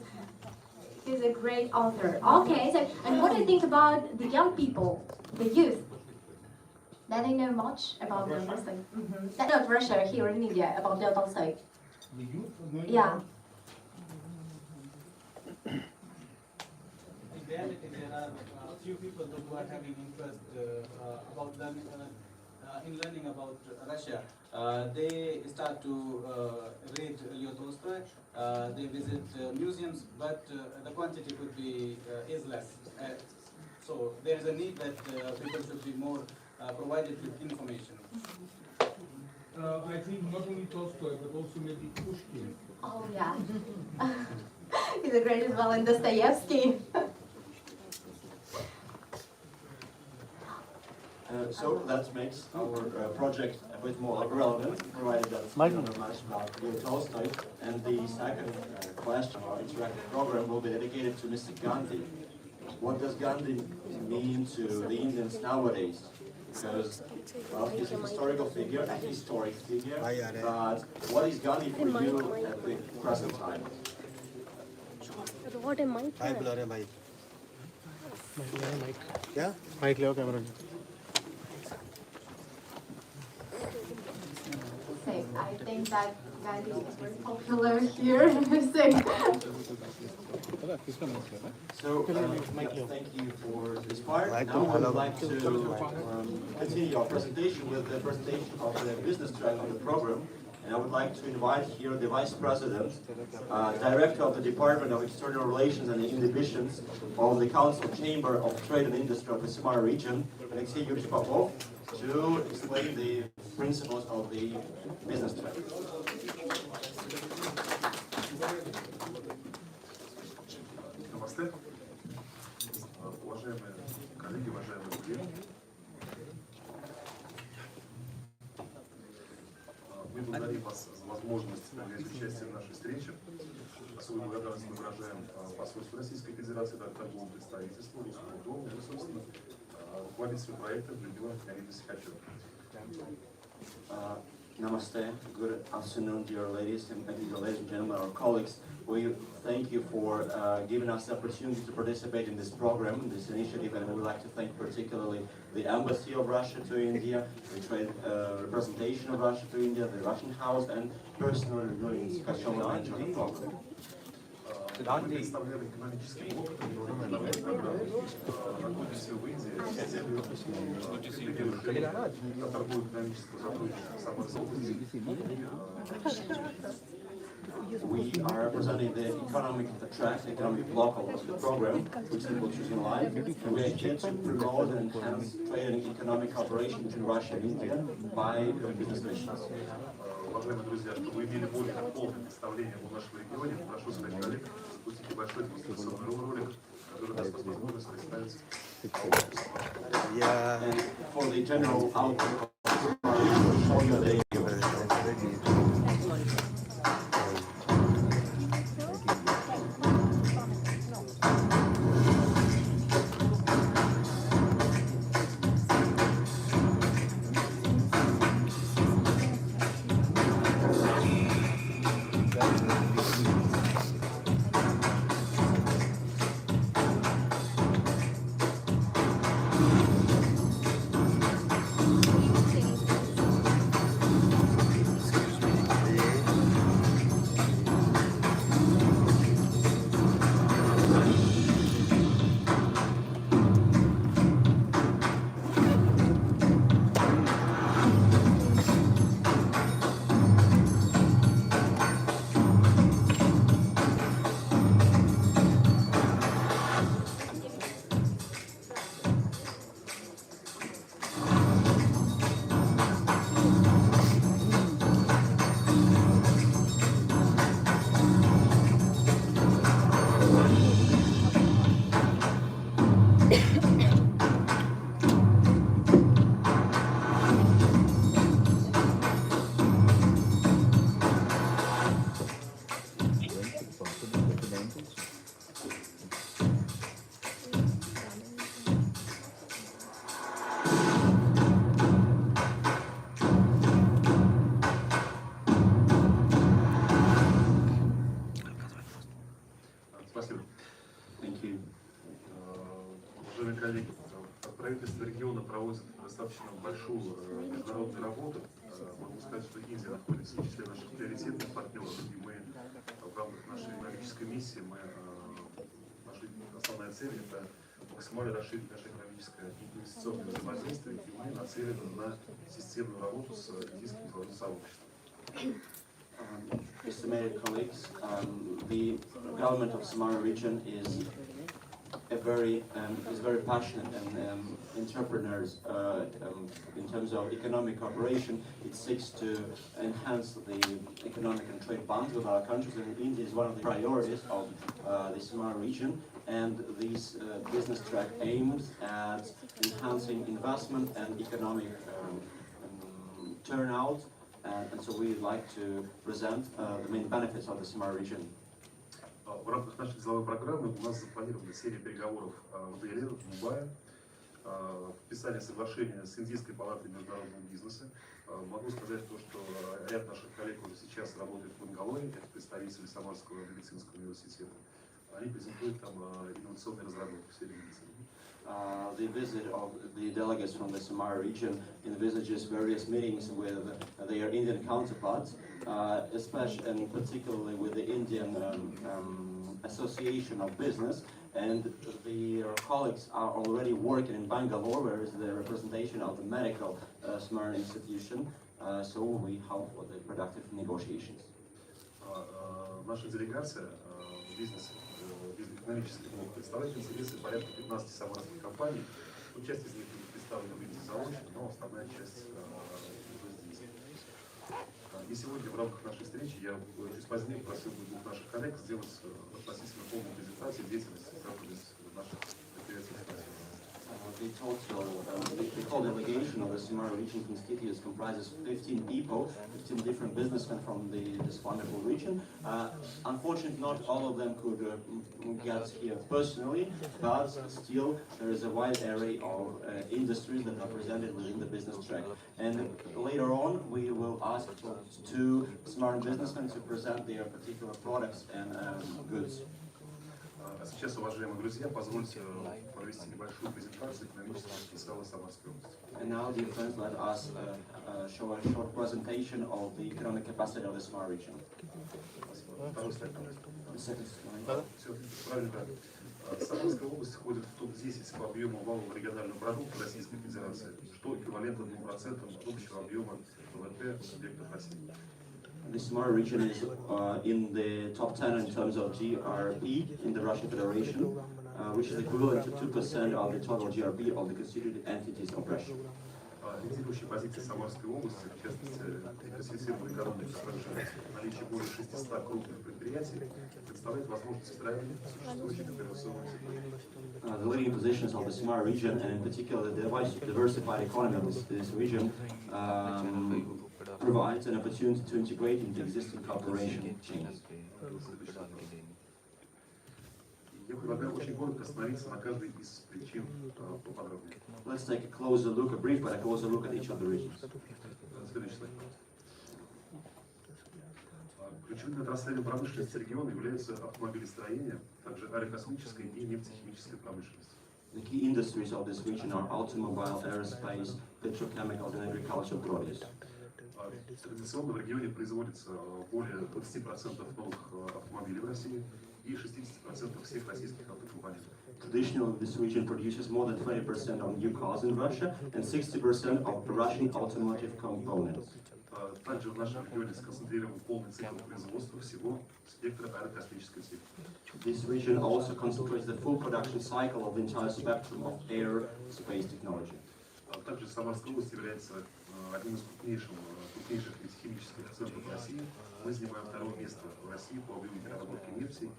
he's a great author. Okay, so and what do you think about the young people, the youth? That they know much about Leo Tolstoy. Not Russia, here in India, about Leo Tolstoy. The youth? No, Yeah. In reality, there are few people who are having interest about learning about Russia. They start to read Leo Tolstoy. They visit museums, but the quantity could be is less. So there is a need that people should be more provided with information. I think not only Tolstoy, but also maybe Pushkin. Oh yeah. He's a great as well, and Dostoevsky. So that makes our project a bit more relevant, provided that we know much about Leo Tolstoy. And the second question, our interactive program, will be dedicated to Mr. Gandhi. What does Gandhi mean to the Indians nowadays? Because, well, he's a historical figure, a historic figure, but what is Gandhi for you at the present time? What am I? Mic बुला रहे हैं भाई. क्या? Mic ले आओ camera. So I think that Gandhi is very popular here. So, thank you for this part. Now I would like to continue our presentation with the presentation of the business track of the program. And I would like to invite here the Vice President, Director of the Department of External Relations and Inhibitions of the Council Chamber of Trade and Industry of the Samara region, Alexei Yurchipapov, to explain the principles of the business track. Namaste. Уважаемые коллеги, уважаемые друзья. Мы благодарим вас за возможность принять участие в нашей встрече. Особую благодарность мы выражаем посольству Российской Федерации, торговому представительству, Русскому дому, и, собственно, руководителю проекта Людмиле Леонидовне Сихачевой. Namaste. Good afternoon, dear ladies and gentlemen, our colleagues. We thank you for giving us the opportunity to participate in this program, this initiative, and we would like to thank particularly the Embassy of Russia to India, the trade representation of Russia to India, the Russian House, and personally Людмиле Сихачевой to the program. Мы представляем экономический блок, который находится в Индии, торговое экономическое сотрудничество We are representing the economic track, the economic block of the program, which is called Choosing Life, and we are here to promote and enhance trade and economic cooperation between Russia and India by business missions. Уважаемые друзья, чтобы вы имели более полное представление о нашем регионе, прошу своих коллег запустить небольшой демонстрационный ролик, который даст возможность представить. And for the general outlook of our region. Спасибо. Thank you. Уважаемые коллеги, правительство региона проводит достаточно большую международную работу. Могу сказать, что Индия находится в числе наших приоритетных партнеров, и мы в рамках нашей экономической миссии, наша основная цель – это максимально расширить наше экономическое и инвестиционное взаимодействие, и мы нацелены на системную работу с индийским международным сообществом. Estimated colleagues, the government of Samara region is very passionate and entrepreneurs in terms of economic cooperation. It seeks to enhance the economic and trade bonds with our countries, and India is one of the priorities of the Samara region. And this business track aims at enhancing investment and economic turnout. And so we'd like to present the main benefits of the Samara region. В рамках нашей деловой программы у нас запланирована серия переговоров в Дели, в Мумбаи, подписание соглашения с Индийской палатой международного бизнеса. Могу сказать то, что ряд наших коллег уже сейчас работает в Бангалоре, это представители Самарского медицинского университета. Они презентуют там инновационные разработки в сфере медицины. The visit of the delegates from the Samara region envisages various meetings with their Indian counterparts, especially and particularly with the Indian Association of Business. And the colleagues are already working in Bangalore, where is the representation of the medical Samara institution. So we hope for the productive negotiations. Наша делегация бизнеса, экономических могут представлять интересы порядка 15 самарских компаний. Часть из них представлена в Индии заочно, но основная часть уже здесь. И сегодня в рамках нашей встречи я чуть позднее просил бы двух наших коллег сделать относительно полную презентацию деятельности наших предприятий. The whole delegation of the Samara region constitutes comprises 15 people, 15 different businessmen from this wonderful region. Unfortunately, not all of them could get here personally, but still there is a wide array of industries that are presented within the business track. And later on, we will ask two Samara businessmen to present their particular products and goods. А сейчас, уважаемые друзья, позвольте провести небольшую презентацию экономического потенциала Самарской области. And now, dear friends, let us show a short presentation of the economic capacity of the Samara region. Второй слайд. The second slide. Все правильно. Самарская область входит в топ-10 по объему валового регионального продукта Российской Федерации, что эквивалентно 2% от общего объема ВВП субъектов России. The Samara region is in the top 10 in terms of GRP in the Russian Federation, which is equivalent to 2% of the total GRP of the constituted entities of Russia. Лидирующие позиции Самарской области, в частности, диверсифицированной экономики, а также наличие более 600 крупных предприятий, представляет возможность устранения существующих коррупционных ситуаций. The leading positions of the Samara region, and in particular the diversified economy of this region, provides an opportunity to integrate into existing cooperation chains. Я предлагаю очень коротко остановиться на каждой из причин поподробнее. Let's take a closer look, a brief but a closer look at each of the regions. Следующий слайд. Ключевыми отраслями промышленности региона являются автомобилестроение, также аэрокосмическая и нефтехимическая промышленность. The key industries of this region are automobile, aerospace, petrochemicals and agricultural produce. Традиционно в регионе производится более 20% новых автомобилей в России и 60% всех российских автокомпаний. Traditionally, this region produces more than 20% of new cars in Russia and 60% of Russian automotive components. Также в нашем регионе сконцентрирован полный цикл производства всего спектра аэрокосмической техники. This region also concentrates the full production cycle of the entire spectrum of aerospace technology. Также Самарская область является одним из крупнейших нефтехимических центров России. Мы занимаем второе место в России по объему переработки нефти и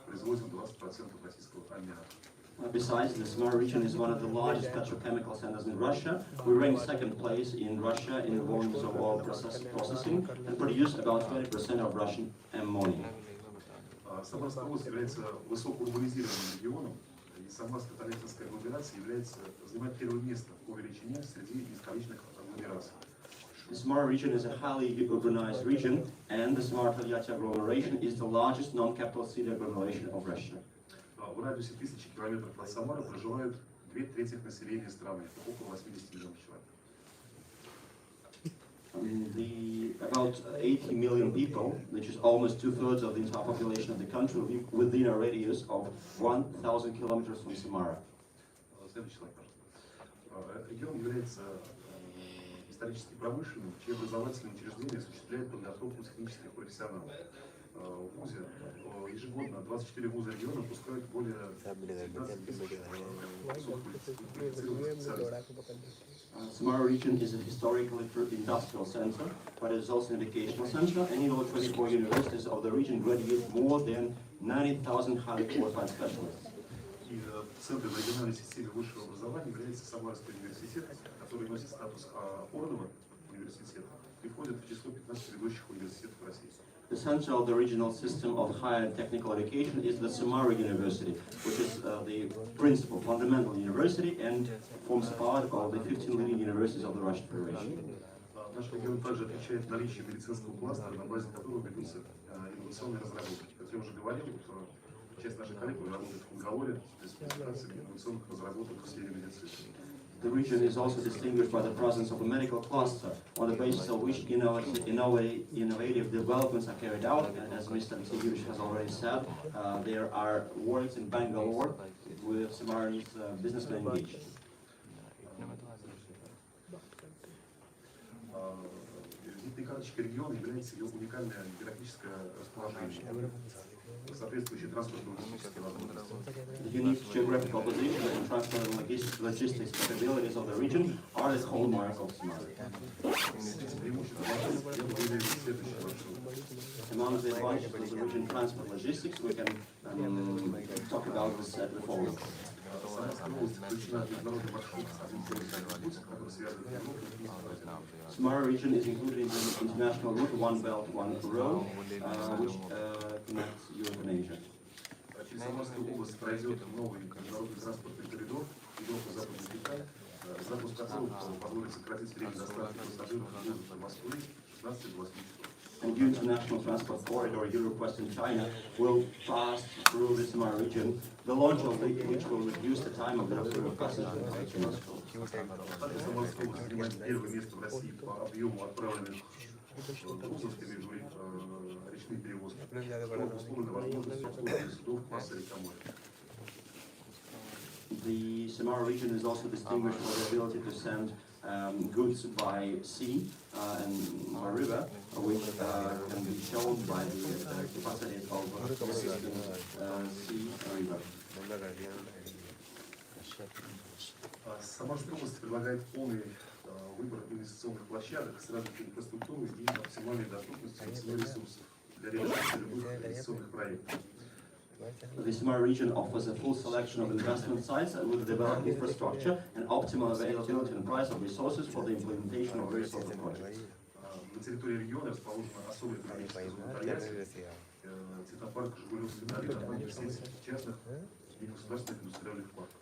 производим 20% российского аммиака. Besides, the Samara region is one of the largest petrochemical centers in Russia. We rank second place in Russia in volumes of oil processing and produce about 20% of Russian ammonia. Самарская область является высокоурбанизированным регионом, и Самарско-Тольяттинская агломерация занимает первое место по величине среди низколичных агломераций. The Samara region is a highly urbanized region, and the Samara-Tolyatti agglomeration is the largest non-capital city agglomeration of Russia. В радиусе 1000 километров от Самары проживают 2/3 населения страны, около 80 миллионов человек. About 80 million people, which is almost 2/3 of the entire population of the country, live within a radius of 1,000 kilometers from Samara. Следующий слайд, пожалуйста. Регион является исторически промышленным, чьи образовательные учреждения осуществляют подготовку технических профессионалов. В ВУЗе ежегодно 24 вуза региона выпускают более 15 тысяч высококвалифицированных специалистов. Samara region is a historically industrial center, but it is also an educational center, and in all 24 universities of the region graduate more than 90,000 highly qualified specialists. И центром региональной системы высшего образования является Самарский университет, который носит статус опорного университета и входит в число 15 ведущих университетов России. The center of the regional system of higher technical education is the Samara University, which is the principal, fundamental university and forms part of the 15 leading universities of the Russian Federation. Наш регион также отвечает наличию медицинского кластера, на базе которого ведутся инновационные разработки. Как я уже говорил, часть наших коллег работает в Бангалоре с презентацией инновационных разработок в сфере медицины. The region is also distinguished by the presence of a medical cluster, on the basis of which innovative developments are carried out. And as Mr. Alexeyevich has already said, there are works in Bangalore with Samari's businessmen engaged. Визитной карточкой региона является ее уникальное географическое расположение, соответствующие транспортно-логистические возможности. The unique geographical position and transport and logistics capabilities of the region are the hallmark of Samara. Among the advantages of the region transport logistics, we can talk about this at the following. Samara region is included in the international route One Belt, One Road, which connects Europe and Asia. Через Самарскую область пройдет новый международный транспортный коридор Европа-Западный Китай, запуск которого позволит сократить время доставки пассажиров в Москвы 16-20 часов. And the international transport corridor Europe-Western China will pass through the Samara region, the launch of which will reduce the time of the passage to Moscow. Также Самарская область занимает первое место в России по объему отправленных грузов, я имею в виду речных перевозок, что обусловлено возможностью обслуживания судов класса река-море. The Samara region is also distinguished for the ability to send goods by sea and by river, which can be shown by the capacity of the sea and river. Самарская область предлагает полный выбор инвестиционных площадок с развитой инфраструктурой и максимальной доступностью всего ресурсов для реализации любых инвестиционных проектов. The Samar region offers a full selection of investment sites with developed infrastructure and optimal availability and price of resources for the implementation of various social projects. На территории региона расположена особая экономическая зона Тольятти, технопарк Жигулевский долина, а также сеть частных и государственных индустриальных парков.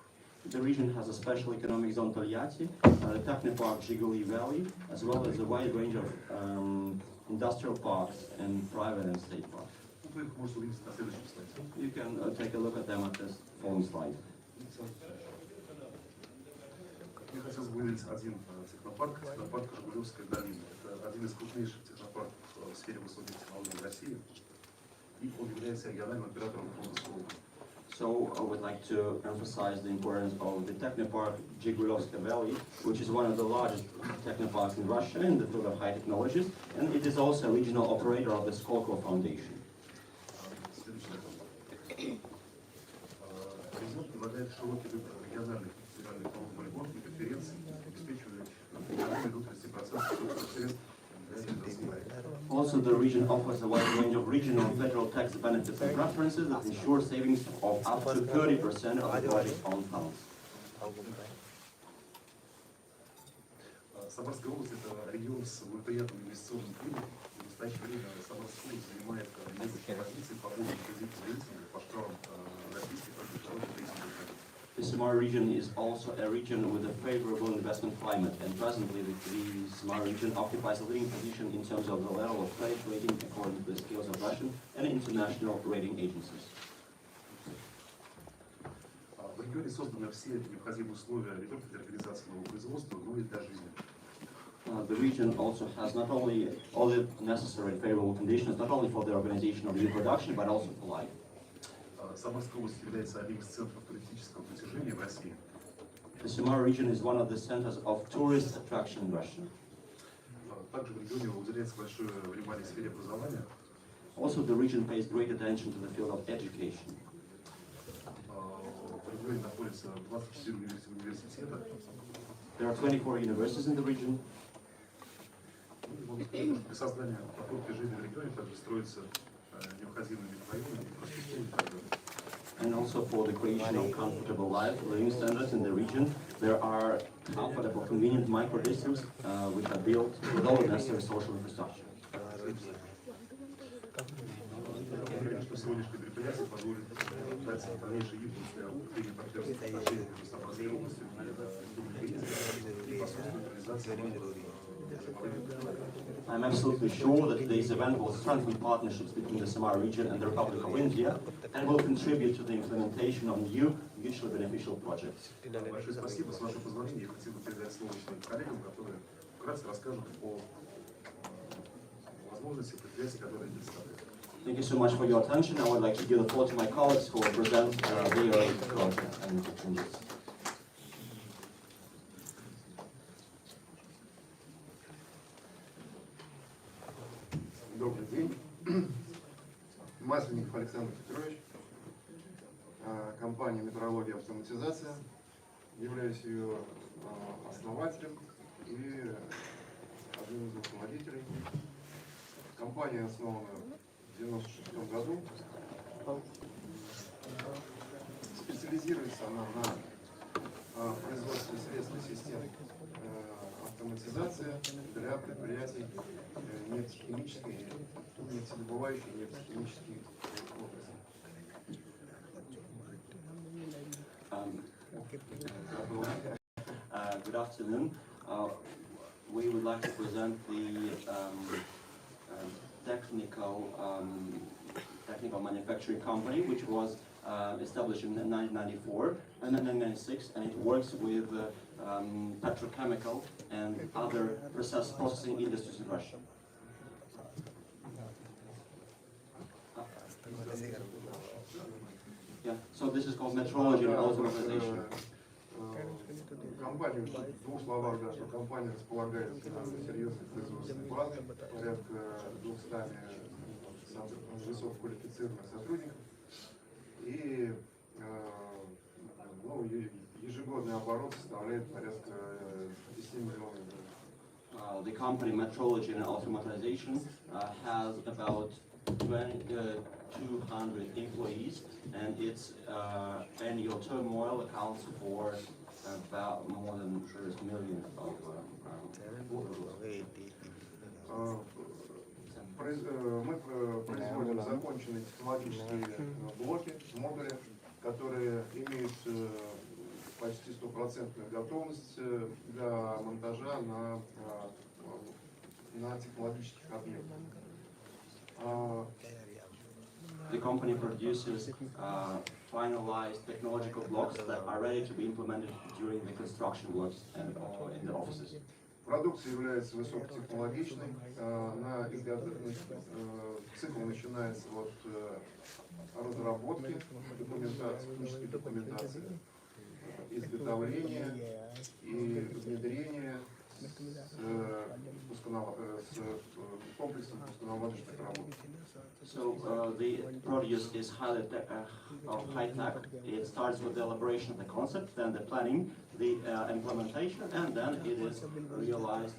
The region has a special economic zone Tольятти, the Technopark Zhiguli Valley, as well as a wide range of industrial parks and private and state parks. Вы их можете увидеть на следующем слайде. You can take a look at them at this following slide. Я хотел бы выделить один технопарк Жигулевская долина. Это один из крупнейших технопарков в сфере высоких технологий в России, и он является региональным оператором Фонда области. So I would like to emphasize the importance of the Technopark Zhigulovska Valley, which is one of the largest technoparks in Russia in the field of high technologies, and it is also a regional operator of the Skolkovo Foundation. Регион предлагает широкий выбор региональных федеральных полигонов и конференций, обеспечивающих до 30% средств. Also, the region offers a wide range of regional and federal tax benefits and preferences that ensure savings of up to 30% of the project's own funds. Самарская область – это регион с благоприятным инвестиционным климатом. В настоящее время Самарская область занимает лидерские позиции по поводу кредитных рейтингов по шкалам российских и международных рейтингов. The Samar region is also a region with a favorable investment climate, and presently the Samar region occupies a leading position in terms of the level of credit rating according to the scales of Russian and international rating agencies. В регионе созданы все необходимые условия не только для организации нового производства, но и для жизни. The region also has not only all the necessary favorable conditions, not only for the organization of new production, but also for life. Самарская область является одним из центров туристического притяжения в России. The Samar region is one of the centers of tourist attraction in Russia. Также в регионе уделяется большое внимание сфере образования. Also, the region pays great attention to the field of education. В регионе находится 24 университета. There are 24 universities in the region. Для создания комфортной жизни в регионе также строится необходимые микрорайоны, инфраструктура и так далее. And also for the creation of comfortable living standards in the region, there are comfortable, convenient micro-districts which are built with all the necessary social infrastructure. Что сегодняшнее мероприятие позволит дать дальнейший импульс для укрепления партнерских отношений между Самарской областью и способствует реализации. I'm absolutely sure that today's event will strengthen partnerships between the Samar region and the Republic of India and will contribute to the implementation of new mutually beneficial projects. Большое спасибо. С вашего позволения я хотел бы передать слово своим коллегам, которые вкратце расскажут о возможности предприятий, которые представляют. Thank you so much for your attention. I would like to give the floor to my colleagues who will present their project and changes. Добрый день. Масленников Александр Петрович, компания «Метрология и автоматизация». Являюсь ее основателем и одним из руководителей. Компания основана в 1996 году. Специализируется она на производстве средств и систем автоматизации для предприятий нефтехимической, нефтедобывающей и нефтехимической отрасли. Good afternoon. We would like to present the technical manufacturing company, which was established in 1994 and 1996, and it works with petrochemical and other processing industries in Russia. Yeah, so this is called metrology and automatization. Компания, в двух словах, да, что компания располагает серьезной производственной базой, порядка 200 высококвалифицированных сотрудников. И ежегодно международный оборот составляет порядка 10 миллионов долларов. The company Metrology and Automatization has about 200 employees, and its annual turmoil accounts for about more than 1 million of Мы производим законченные технологические блоки, модули, которые имеют почти стопроцентную готовность для монтажа на технологических объектах. The company produces finalized technological blocks that are ready to be implemented during the construction works and in the offices. Продукция является высокотехнологичной. Цикл начинается от разработки документации, технической документации, изготовления и внедрения с комплексом пусконаладочных работ. So the produce is highly high tech. It starts with the elaboration of the concept, then the planning, the implementation, and then it is realized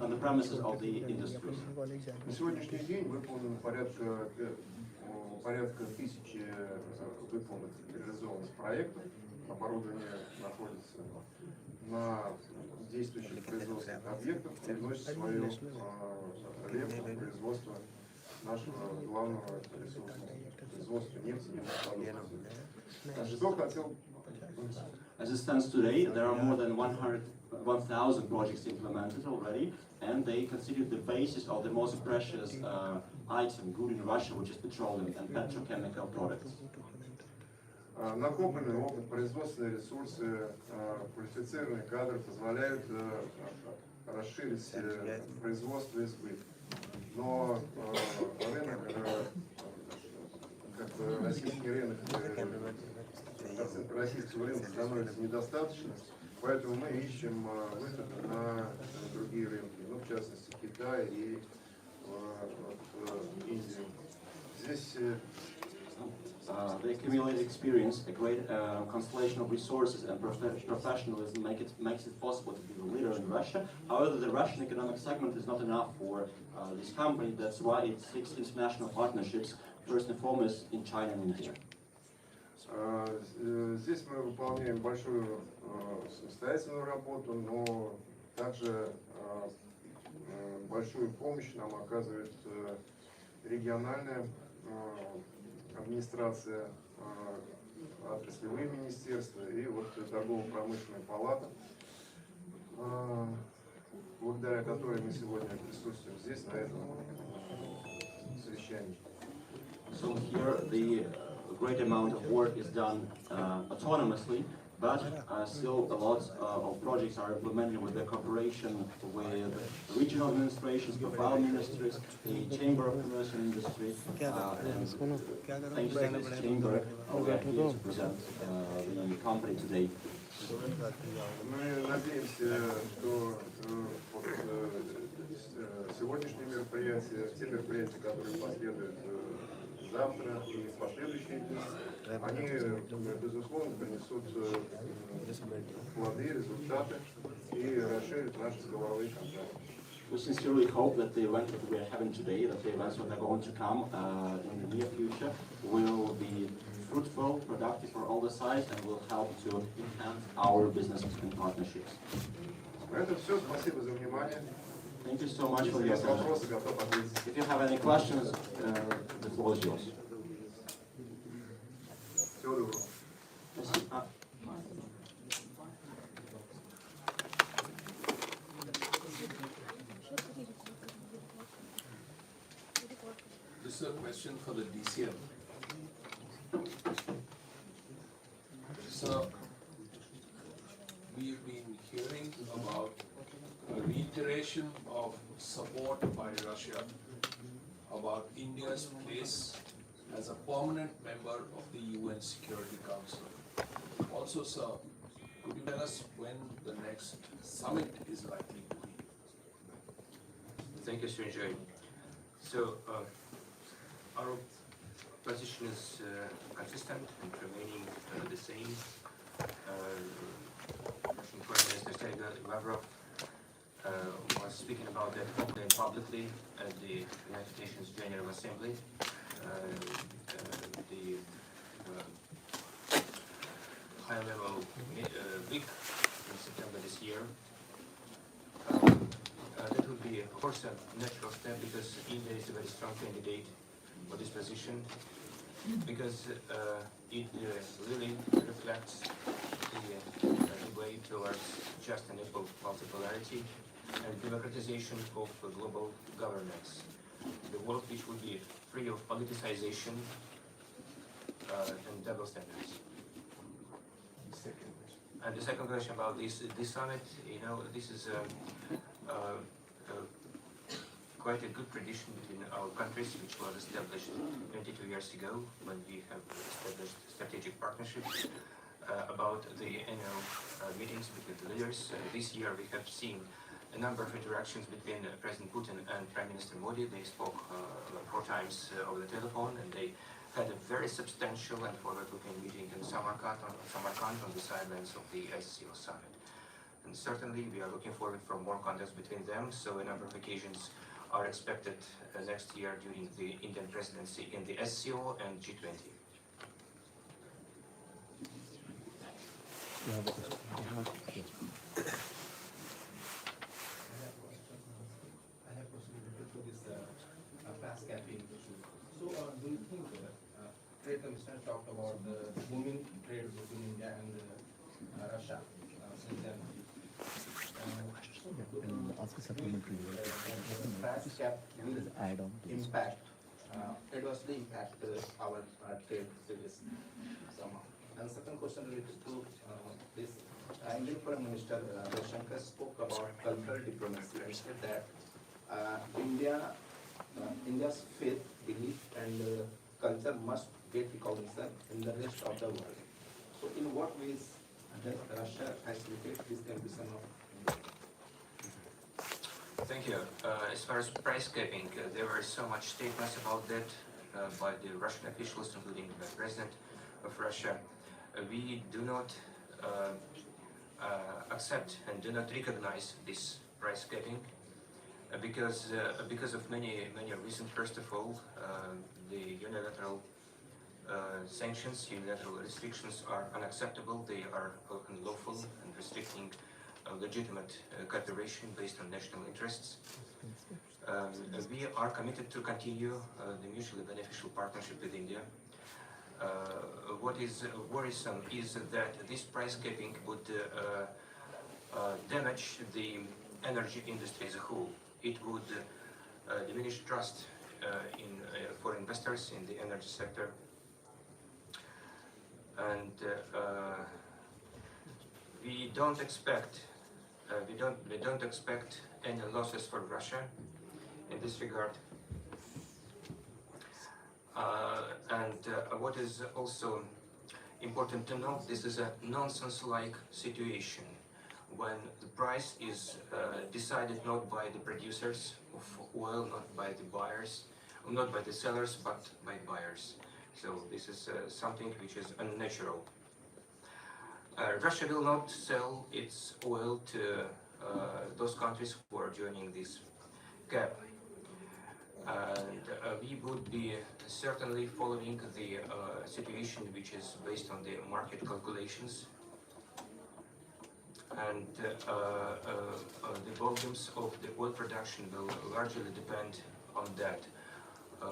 on the premises of the industries. На сегодняшний день выполнено порядка 1000 выполненных реализованных проектов. Оборудование находится на действующих производственных объектах и вносит свою лепту в производство нашего главного ресурса, производства нефти и нефтепродуктов. Что хотел... As it stands today, there are more than 1,000 projects implemented already, and they consider the basis of the most precious item, good in Russia, which is petroleum and petrochemical products. Накопленный опыт, производственные ресурсы, квалифицированные кадры позволяют расширить производство и сбыт. Но рынок, как бы российский рынок, российского рынка становится недостаточно, поэтому мы ищем выход на другие рынки, ну, в частности, Китай и Индию. Здесь the accumulated experience, a great constellation of resources and professionalism makes it possible to be the leader in Russia. However, the Russian economic segment is not enough for this company. That's why it seeks international partnerships, first and foremost in China and India. Здесь мы выполняем большую самостоятельную работу, но также большую помощь нам оказывает региональная администрация, отраслевые министерства и вот торгово-промышленная палата, благодаря которой мы сегодня присутствуем здесь, на этом совещании. So here the great amount of work is done autonomously, but still a lot of projects are implemented with the cooperation with regional administrations, profile ministries, the Chamber of Commerce and Industry, and thanks to this chamber, we are here to present the company today. Мы надеемся, что сегодняшние мероприятия, те мероприятия, которые последуют завтра и в последующие дни, они, безусловно, принесут плоды, результаты и расширят наши деловые контакты. We sincerely hope that the event that we are having today, that the events that are going to come in the near future, will be fruitful, productive for all the sides, and will help to enhance our business and partnerships. Это все. Спасибо за внимание. Thank you so much for your Если есть вопросы, готов ответить. If you have any questions, the floor is yours. Всего доброго. This is a question for the DCM. So, we've been hearing about a reiteration of support by Russia about India's place as a permanent member of the UN Security Council. Also, sir, could you tell us when the next summit is likely to be? Thank you, Sanjay. So, our position is consistent and remaining the same. Lavrov was speaking about that openly and publicly at the United Nations General Assembly. The high-level week in September this year. That would be, of course, a natural step because India is a very strong candidate for this position, because it really reflects the way towards just and equal multipolarity and democratization of global governance. The world which would be free of politicization and double standards. And the second question about this summit, this is quite a good tradition between our countries, which was established 22 years ago when we have established strategic partnership about the annual meetings between the leaders. This year we have seen a number of interactions between President Putin and Prime Minister Modi. They spoke 4 times over the telephone, and they had a very substantial and forward-looking meeting in Samarkand on the sidelines of the SCO summit. And certainly we are looking forward for more contacts between them, so a number of occasions are expected next year during the Indian presidency in the SCO and G20. I have question related to this price capping issue. So, do you think Trade Commissioner talked about the booming trade between India and Russia since then? Ask a supplementary. Price cap will impact adversely impact our trade service somehow. And second question related to this, Indian Foreign Minister Shankar spoke about cultural diplomacy and said that India's faith, belief, and culture must get recognition in the rest of the world. So, in what ways does Russia facilitate this ambition of India? Thank you. As far as price capping, there were so much statements about that by the Russian officials, including the President of Russia. We do not accept and do not recognize this price capping because of many reasons. First of all, the unilateral sanctions, unilateral restrictions are unacceptable. They are unlawful and restricting legitimate cooperation based on national interests. We are committed to continue the mutually beneficial partnership with India. What is worrisome is that this price capping would damage the energy industry as a whole. It would diminish trust for investors in the energy sector, and we don't expect any losses for Russia in this regard. What is also important to note, this is a nonsense-like situation when the price is decided not by the producers of oil, not by the buyers, not by the sellers, but by buyers. So this is something which is unnatural. Russia will not sell its oil to those countries who are joining this gap. And we would be certainly following the situation which is based on the market calculations, and the volumes of the oil production will largely depend on that.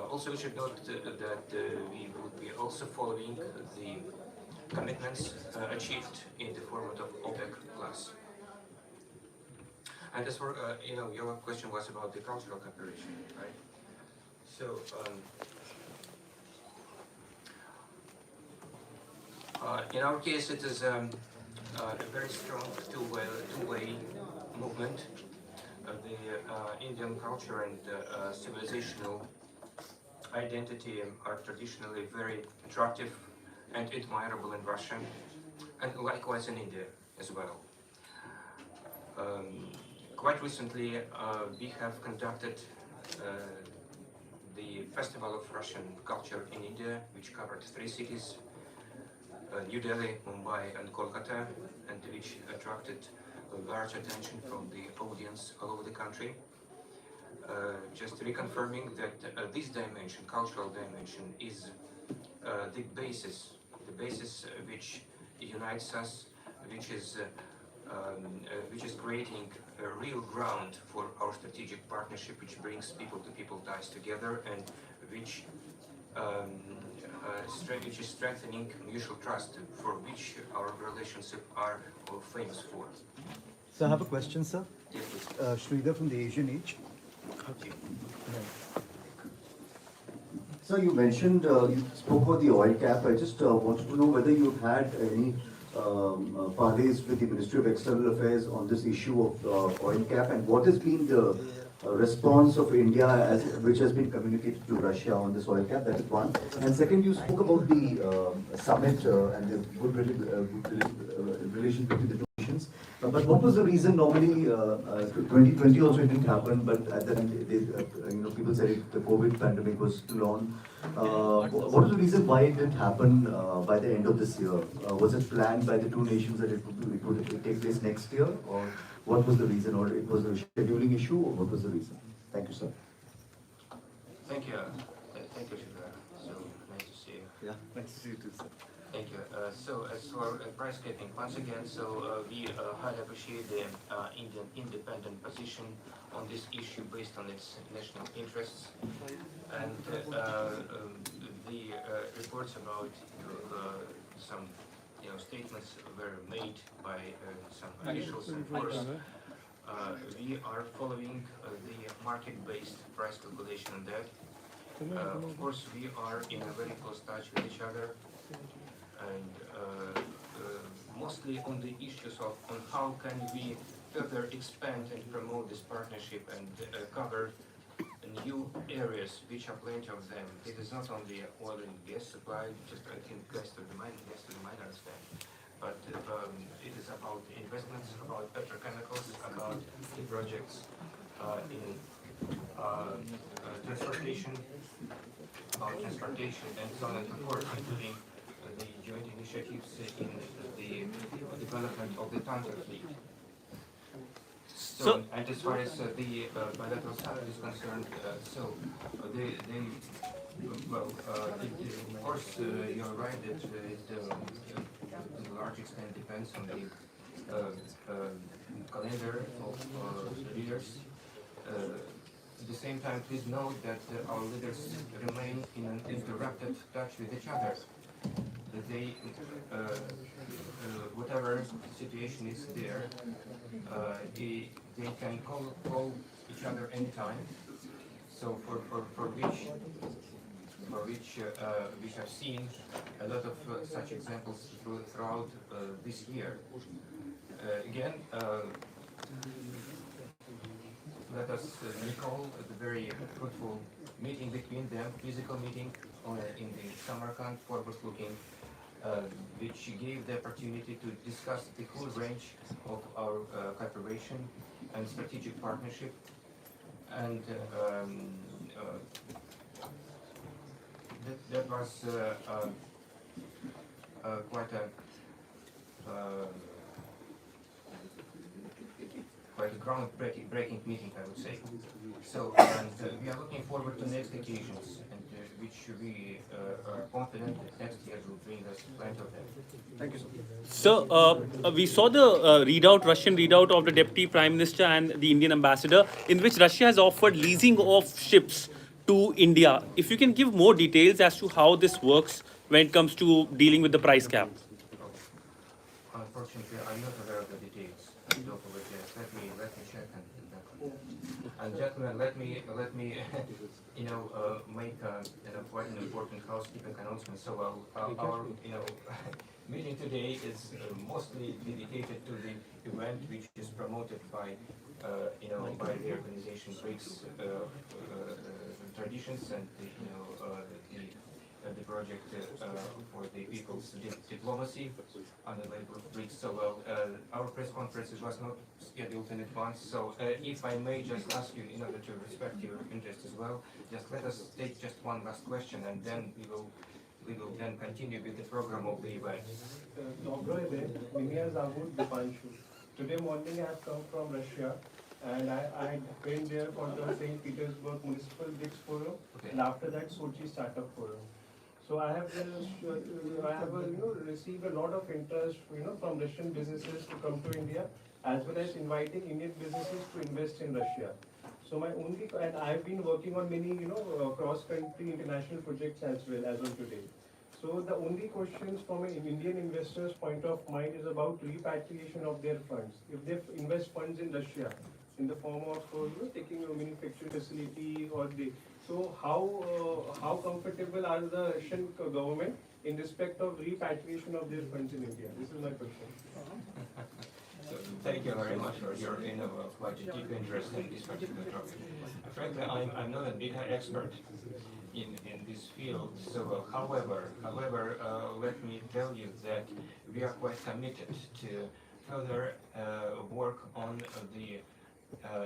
Also, we should note that we would be also following the commitments achieved in the format of OPEC+. And as for, your question was about the cultural cooperation, right? So, in our case, it is a very strong two-way movement. The Indian culture and civilizational identity are traditionally very attractive and admirable in Russia, and likewise in India as well. Quite recently, we have conducted the Festival of Russian Culture in India, which covered 3 cities, New Delhi, Mumbai and Kolkata, and which attracted large attention from the audience all over the country. Just reconfirming that this dimension, cultural dimension, is the basis which unites us, which is creating a real ground for our strategic partnership, which brings people-to-people ties together, and which which is strengthening mutual trust, for which our relationship are famous for. So I have a question, sir. Yes, please. Sridhar from the Asian Age. So you mentioned, you spoke about the oil cap. I just wanted to know whether you've had any parleys with the Ministry of External Affairs on this issue of oil cap, and what has been the response of India which has been communicated to Russia on this oil cap? That is one. And second, you spoke about the summit and the good relation between the two nations. But what was the reason? Normally, 2020 also it didn't happen, but at the end, people said the COVID pandemic was too long. What was the reason why it didn't happen by the end of this year? Was it planned by the two nations that it would take place next year, or what was the reason, or it was a scheduling issue, or what was the reason? Thank you, sir. Thank you. Thank you, Shivra. So nice to see you. Yeah, nice to see you too, sir. Thank you. So as for price capping, once again, we highly appreciate the Indian independent position on this issue based on its national interests, and the reports about some statements were made by some officials. Of course, we are following the market-based price calculation on that. Of course, we are in a very close touch with each other, and mostly on the issues of how can we further expand and promote this partnership and cover new areas, which are plenty of them. It is not only oil and gas supply, just I think gas to the mine understand, but it is about investments, about petrochemicals, about the projects in transportation, and so on and so forth, including the joint initiatives in the development of the tanker fleet. So, and as far as the bilateral summit is concerned, of course, you're right that it to a large extent depends on the calendar of the leaders. At the same time, please note that our leaders remain in an interrupted touch with each other. That they, whatever situation is there, they can call each other anytime. So for which we have seen a lot of such examples throughout this year. Again, let us recall the very fruitful meeting between them, physical meeting in the Samarkand, forward-looking, which gave the opportunity to discuss the whole range of our cooperation and strategic partnership. And that was quite a groundbreaking meeting, I would say. So, and we are looking forward to next occasions, and which we are confident that next year will bring us plenty of them. Thank you, sir. So, we saw the Russian readout of the Deputy Prime Minister and the Indian Ambassador, in which Russia has offered leasing of ships to India. If you can give more details as to how this works when it comes to dealing with the price cap. Unfortunately, I'm not aware of the details. I don't apologize. Let me check and gentlemen, let me make quite an important housekeeping announcement. So our meeting today is mostly dedicated to the event which is promoted by by the organization Brics Traditions and the project for the people's diplomacy under the label of Brics. So our press conference was not scheduled in advance. So if I may just ask you, in order to respect your interest as well, just let us take just one last question, and then we will then continue with the program of the event. Today morning I have come from Russia, and I went there for the St. Petersburg Municipal Brics Forum, and after that Sochi Startup Forum. So I have received a lot of interest from Russian businesses to come to India, as well as inviting Indian businesses to invest in Russia. So and I've been working on many cross-country international projects as well as on today. So the only questions from an Indian investor's point of mind is about repatriation of their funds. If they invest funds in Russia in the form of taking a manufacturing facility so how comfortable are the Russian government in respect of repatriation of their funds in India? This is my question. So, thank you very much for your quite a deep interest in this particular topic. Frankly, I'm not a big expert in this field. So, however, let me tell you that we are quite committed to further work on the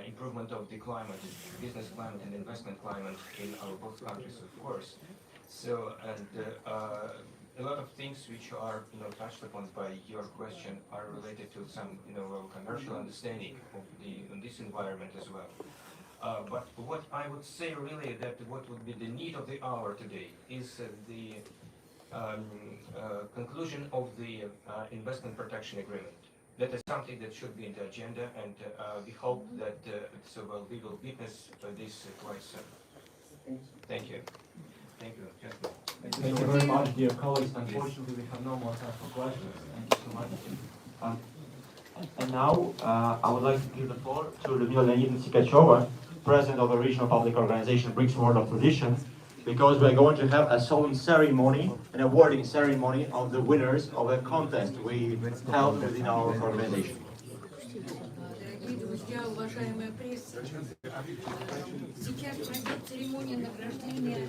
improvement of the climate, business climate and investment climate in our both countries, of course. So, and a lot of things which are touched upon by your question are related to some commercial understanding of this environment as well. But what I would say really that what would be the need of the hour today is the conclusion of the investment protection agreement. That is something that should be in the agenda, and we hope that we will witness this quite soon. Thank you. Thank you. Thank you very much, dear colleagues. Unfortunately, we have no more time for questions. Thank you so much. And now, I would like to give the floor to Lyudmila Leonidovna Sikachova, President of the Regional Public Organization Brics World of Tradition, because we're going to have a solemn ceremony, an awarding ceremony of the winners of a contest we held within our organization. Дорогие друзья, уважаемая пресса, сейчас пройдет церемония награждения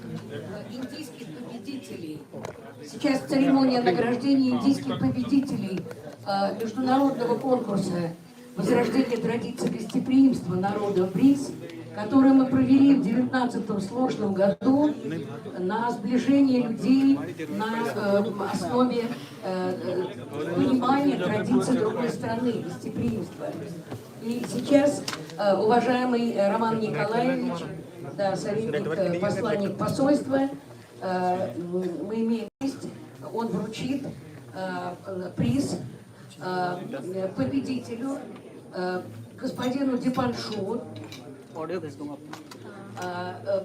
индийских победителей. Сейчас церемония награждения индийских победителей международного конкурса «Возрождение традиций гостеприимства народа Брикс», который мы провели в 19-м сложном году на сближение людей на основе понимания традиций другой страны, гостеприимства. И сейчас уважаемый Роман Николаевич, советник, посланник посольства, мы имеем честь, он вручит приз победителю, господину Дипаншу,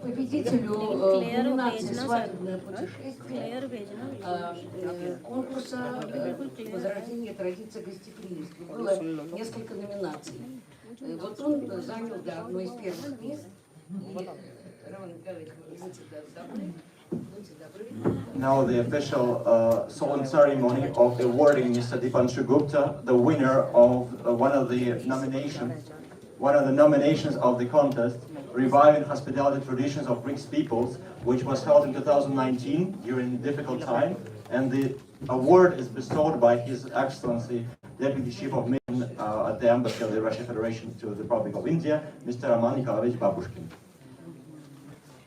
победителю номинации «Свадебное путешествие» конкурса «Возрождение традиций гостеприимства». Было несколько номинаций. Вот он занял одно из первых мест. Роман Николаевич, будьте добры. Now the official solemn ceremony of awarding Mr. Dipanshu Gupta, the winner of one of the nominations of the contest, Reviving Hospitality Traditions of Brics Peoples, which was held in 2019 during a difficult time, and the award is bestowed by His Excellency Deputy Chief of Mission at the Embassy of the Russian Federation to the Republic of India, Mr. Roman Nikolaevich Babushkin.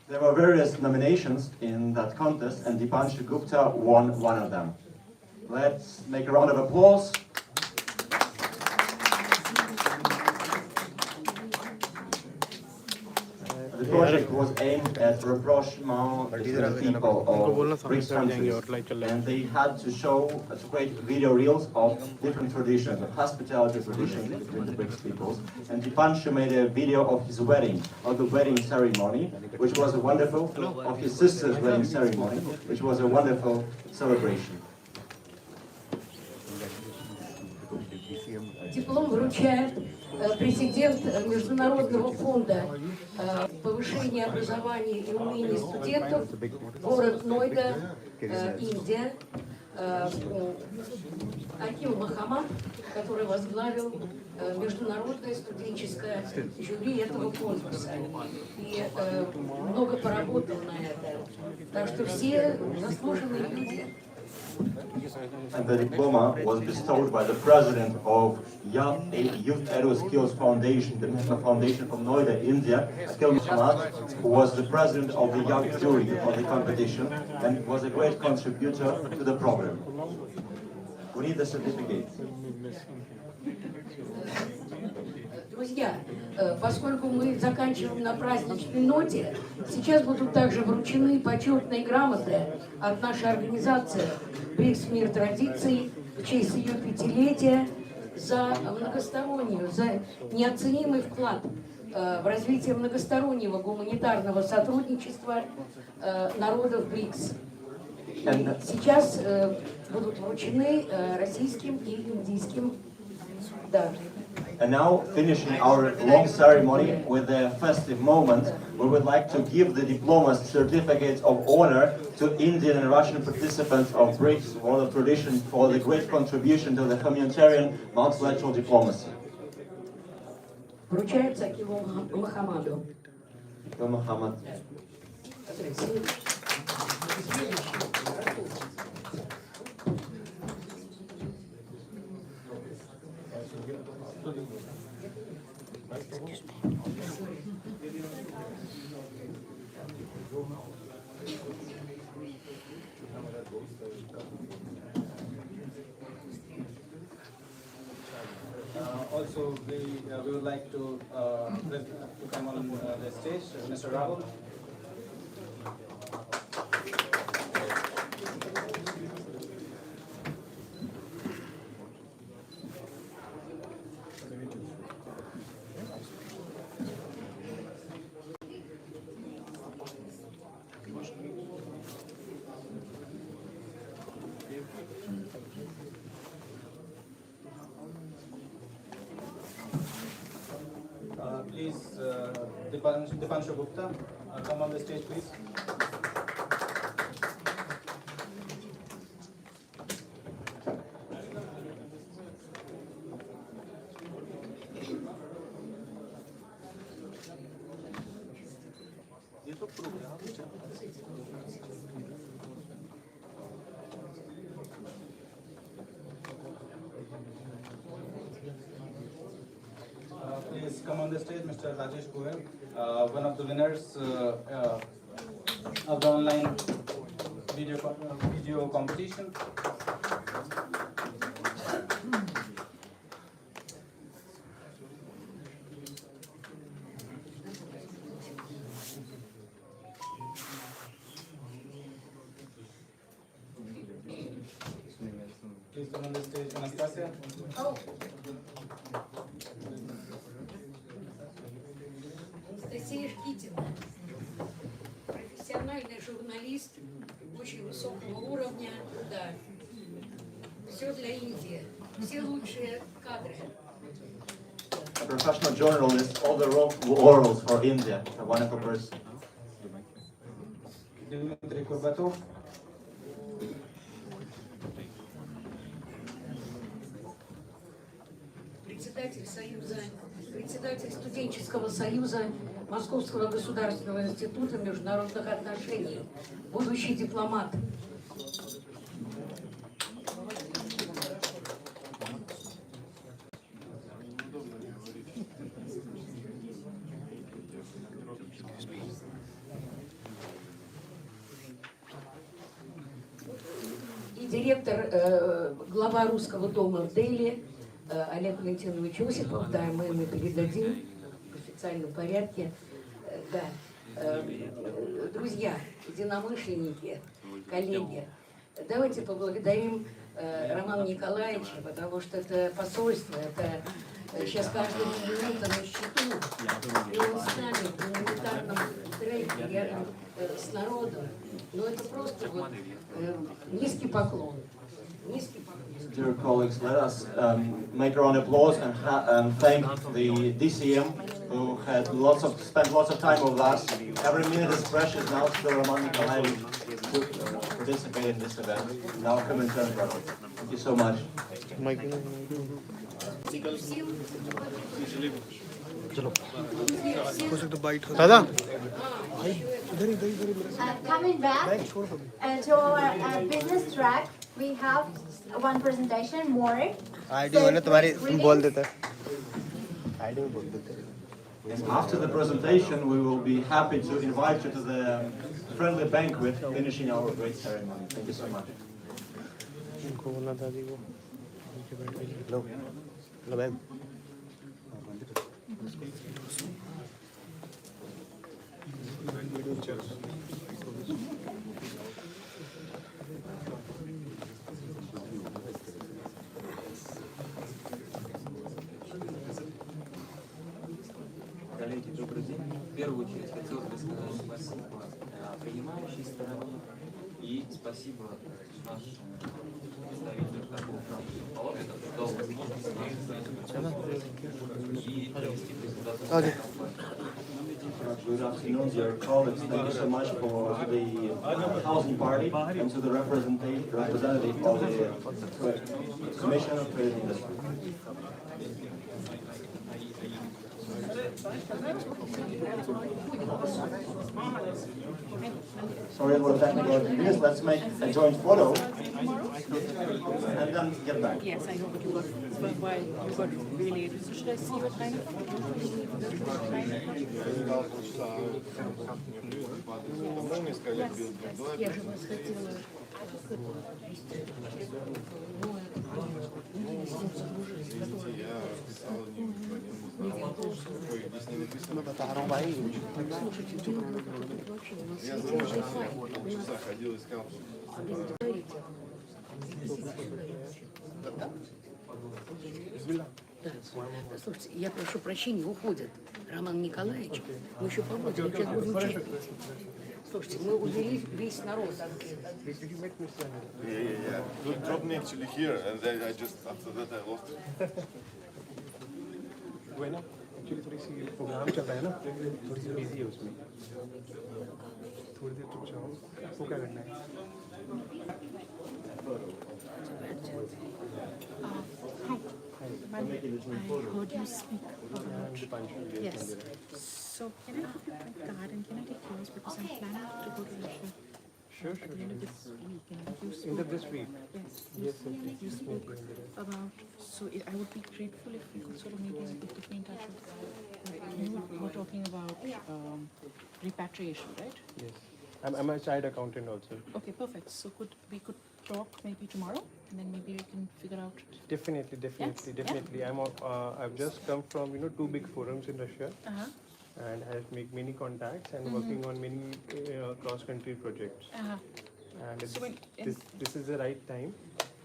There were various nominations in that contest, and Dipanshu Gupta won one of them. Let's make a round of applause. The project was aimed at rapprochement between the people of Brics countries, and they had to create video reels of different traditions, of hospitality traditions between the Brics peoples. And Dipanshu made a video of his wedding, of the wedding ceremony, which was a wonderful, of his sister's wedding ceremony, which was a wonderful celebration. Диплом вручает президент Международного фонда повышения образования и умений студентов, город Нойда, Индия, Аким Махамад, который возглавил международное студенческое жюри этого конкурса. И много поработал на это. Так что все заслуженные люди. And the diploma was bestowed by the president of Youth Edu Skills Foundation, the National Foundation from Noida, India, Akil Muhammad, who was the president of the young jury of the competition and was a great contributor to the program. We need the certificate. Друзья, поскольку мы заканчиваем на праздничной ноте, сейчас будут также вручены почетные грамоты от нашей организации «Брикс. Мир традиций» в честь ее 5-летия за многостороннюю, за неоценимый вклад в развитие многостороннего гуманитарного сотрудничества народов БРИКС. И сейчас будут вручены российским и индийским. Да. And now, finishing our long ceremony with a festive moment, we would like to give the diplomas certificates of honor to Indian and Russian participants of BRICS World of Tradition for the great contribution to the humanitarian multilateral diplomacy. Вручается Акилу Махамаду. Muhammad. Also, we would like to come on the stage, Mr. Rahul. Please, Dipanshu Gupta, come on the stage, please. Please come on the stage, Mr. Rajesh Goel, one of the winners of the online video competition. Please come on the stage, Anastasia. Анастасия Шкитина, профессиональный журналист очень высокого уровня, да. Все для Индии, все лучшие кадры. A professional journalist, all the laurels for India, a wonderful person. Дмитрий Курбатов. Председатель студенческого союза Московского государственного института международных отношений, будущий дипломат. И директор, глава русского дома в Дели, Олег Валентинович Осипов, да, мы ему передадим в официальном порядке. Да. Друзья, единомышленники, коллеги, давайте поблагодарим Романа Николаевича, потому что это посольство, это сейчас каждый минута на счету, и он с нами в гуманитарном треке, рядом с народом. Но это просто вот низкий поклон. Низкий поклон. Dear colleagues, let us make our own applause and thank the DCM who had spent lots of time with us. Every minute is precious now to Roman Nikolaevich to participate in this event. Now come in turn, brother. Thank you so much. दादा Coming back to our business track, we have one presentation more. ID वाले तुम्हारी बोल देते ID में बोल देते And after the presentation, we will be happy to invite you to the friendly banquet finishing our great ceremony. Thank you so much. उनको बोलना दादी को Hello. Hello, ma'am. Коллеги, добрый день. В первую очередь хотелось бы сказать спасибо принимающей стороне и спасибо нашему представителю такого парламента, что дал возможность нам и провести презентацию. Good afternoon, dear colleagues. Thank you so much for the housing party and to the representative of the Commission of Trade and Industry. Sorry for the technical inconvenience. Let's make a joint photo and then get back. Yes, I know, but you got really late. So should I see what kind of Я же вас хотела. Я за полчаса ходил, искал. Слушайте, я прошу прощения, уходит Роман Николаевич. Мы еще побудем, сейчас будем учить. Слушайте, мы увели весь народ. Yeah. You dropped me actually here, and then I just after that I lost it. वो है ना actually थोड़ी C program चल रहा है ना थोड़ी सी busy है उसमें थोड़ी देर रुक जाओ आपको क्या करना है I heard you speak about... Yes. So, can I give you my card and can I take yours because I'm planning to go to Russia at the end of this week. And you spoke... End of this week? Yes. You spoke about... So, I would be grateful if we could sort of maybe put me in touch with... You were talking about repatriation, right? Yes. I'm a child accountant also. Okay, perfect. So, we could talk maybe tomorrow and then maybe we can figure out... Definitely. Yeah? I've just come from 2 big forums in Russia, and I have made many contacts and working on many cross-country projects. And So this is the right time.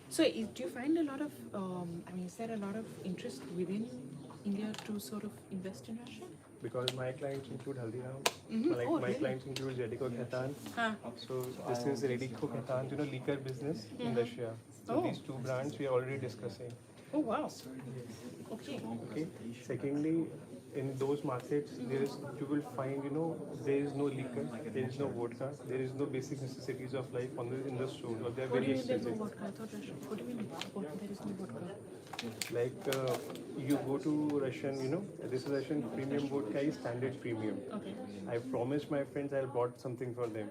So, do you find a lot of, is there a lot of interest within India to sort of invest in Russia? Because my clients include Haldiram, Oh, my really? clients include Redico Khaitan. So this is Redico Khaitan, liquor business in Russia. So these 2 brands we are already discussing. Oh, wow. Okay. Secondly, in those markets, you will find, there is no liquor, there is no vodka, there is no basic necessities of life in the store. Or they are What do very you mean there's no expensive. vodka? I thought Russia. What do you mean there is no vodka? Like you go to Russian, this Russian premium vodka is standard premium. Okay. I promised my friends I'll bought something for them.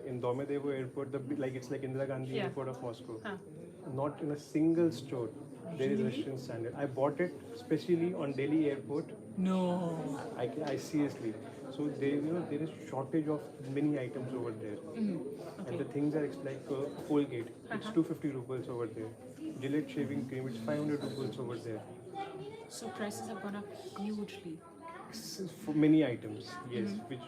In Domodedovo airport, it's like Indira Gandhi airport of Moscow. Not in a single store there is Russian standard. I bought it specially on Delhi airport. No. I seriously. So there is shortage of many items over there. And the things are like Colgate, it's 250 rubles over there. Gillette shaving cream, it's 500 rubles over there. So prices have gone up hugely. For many items, yes, which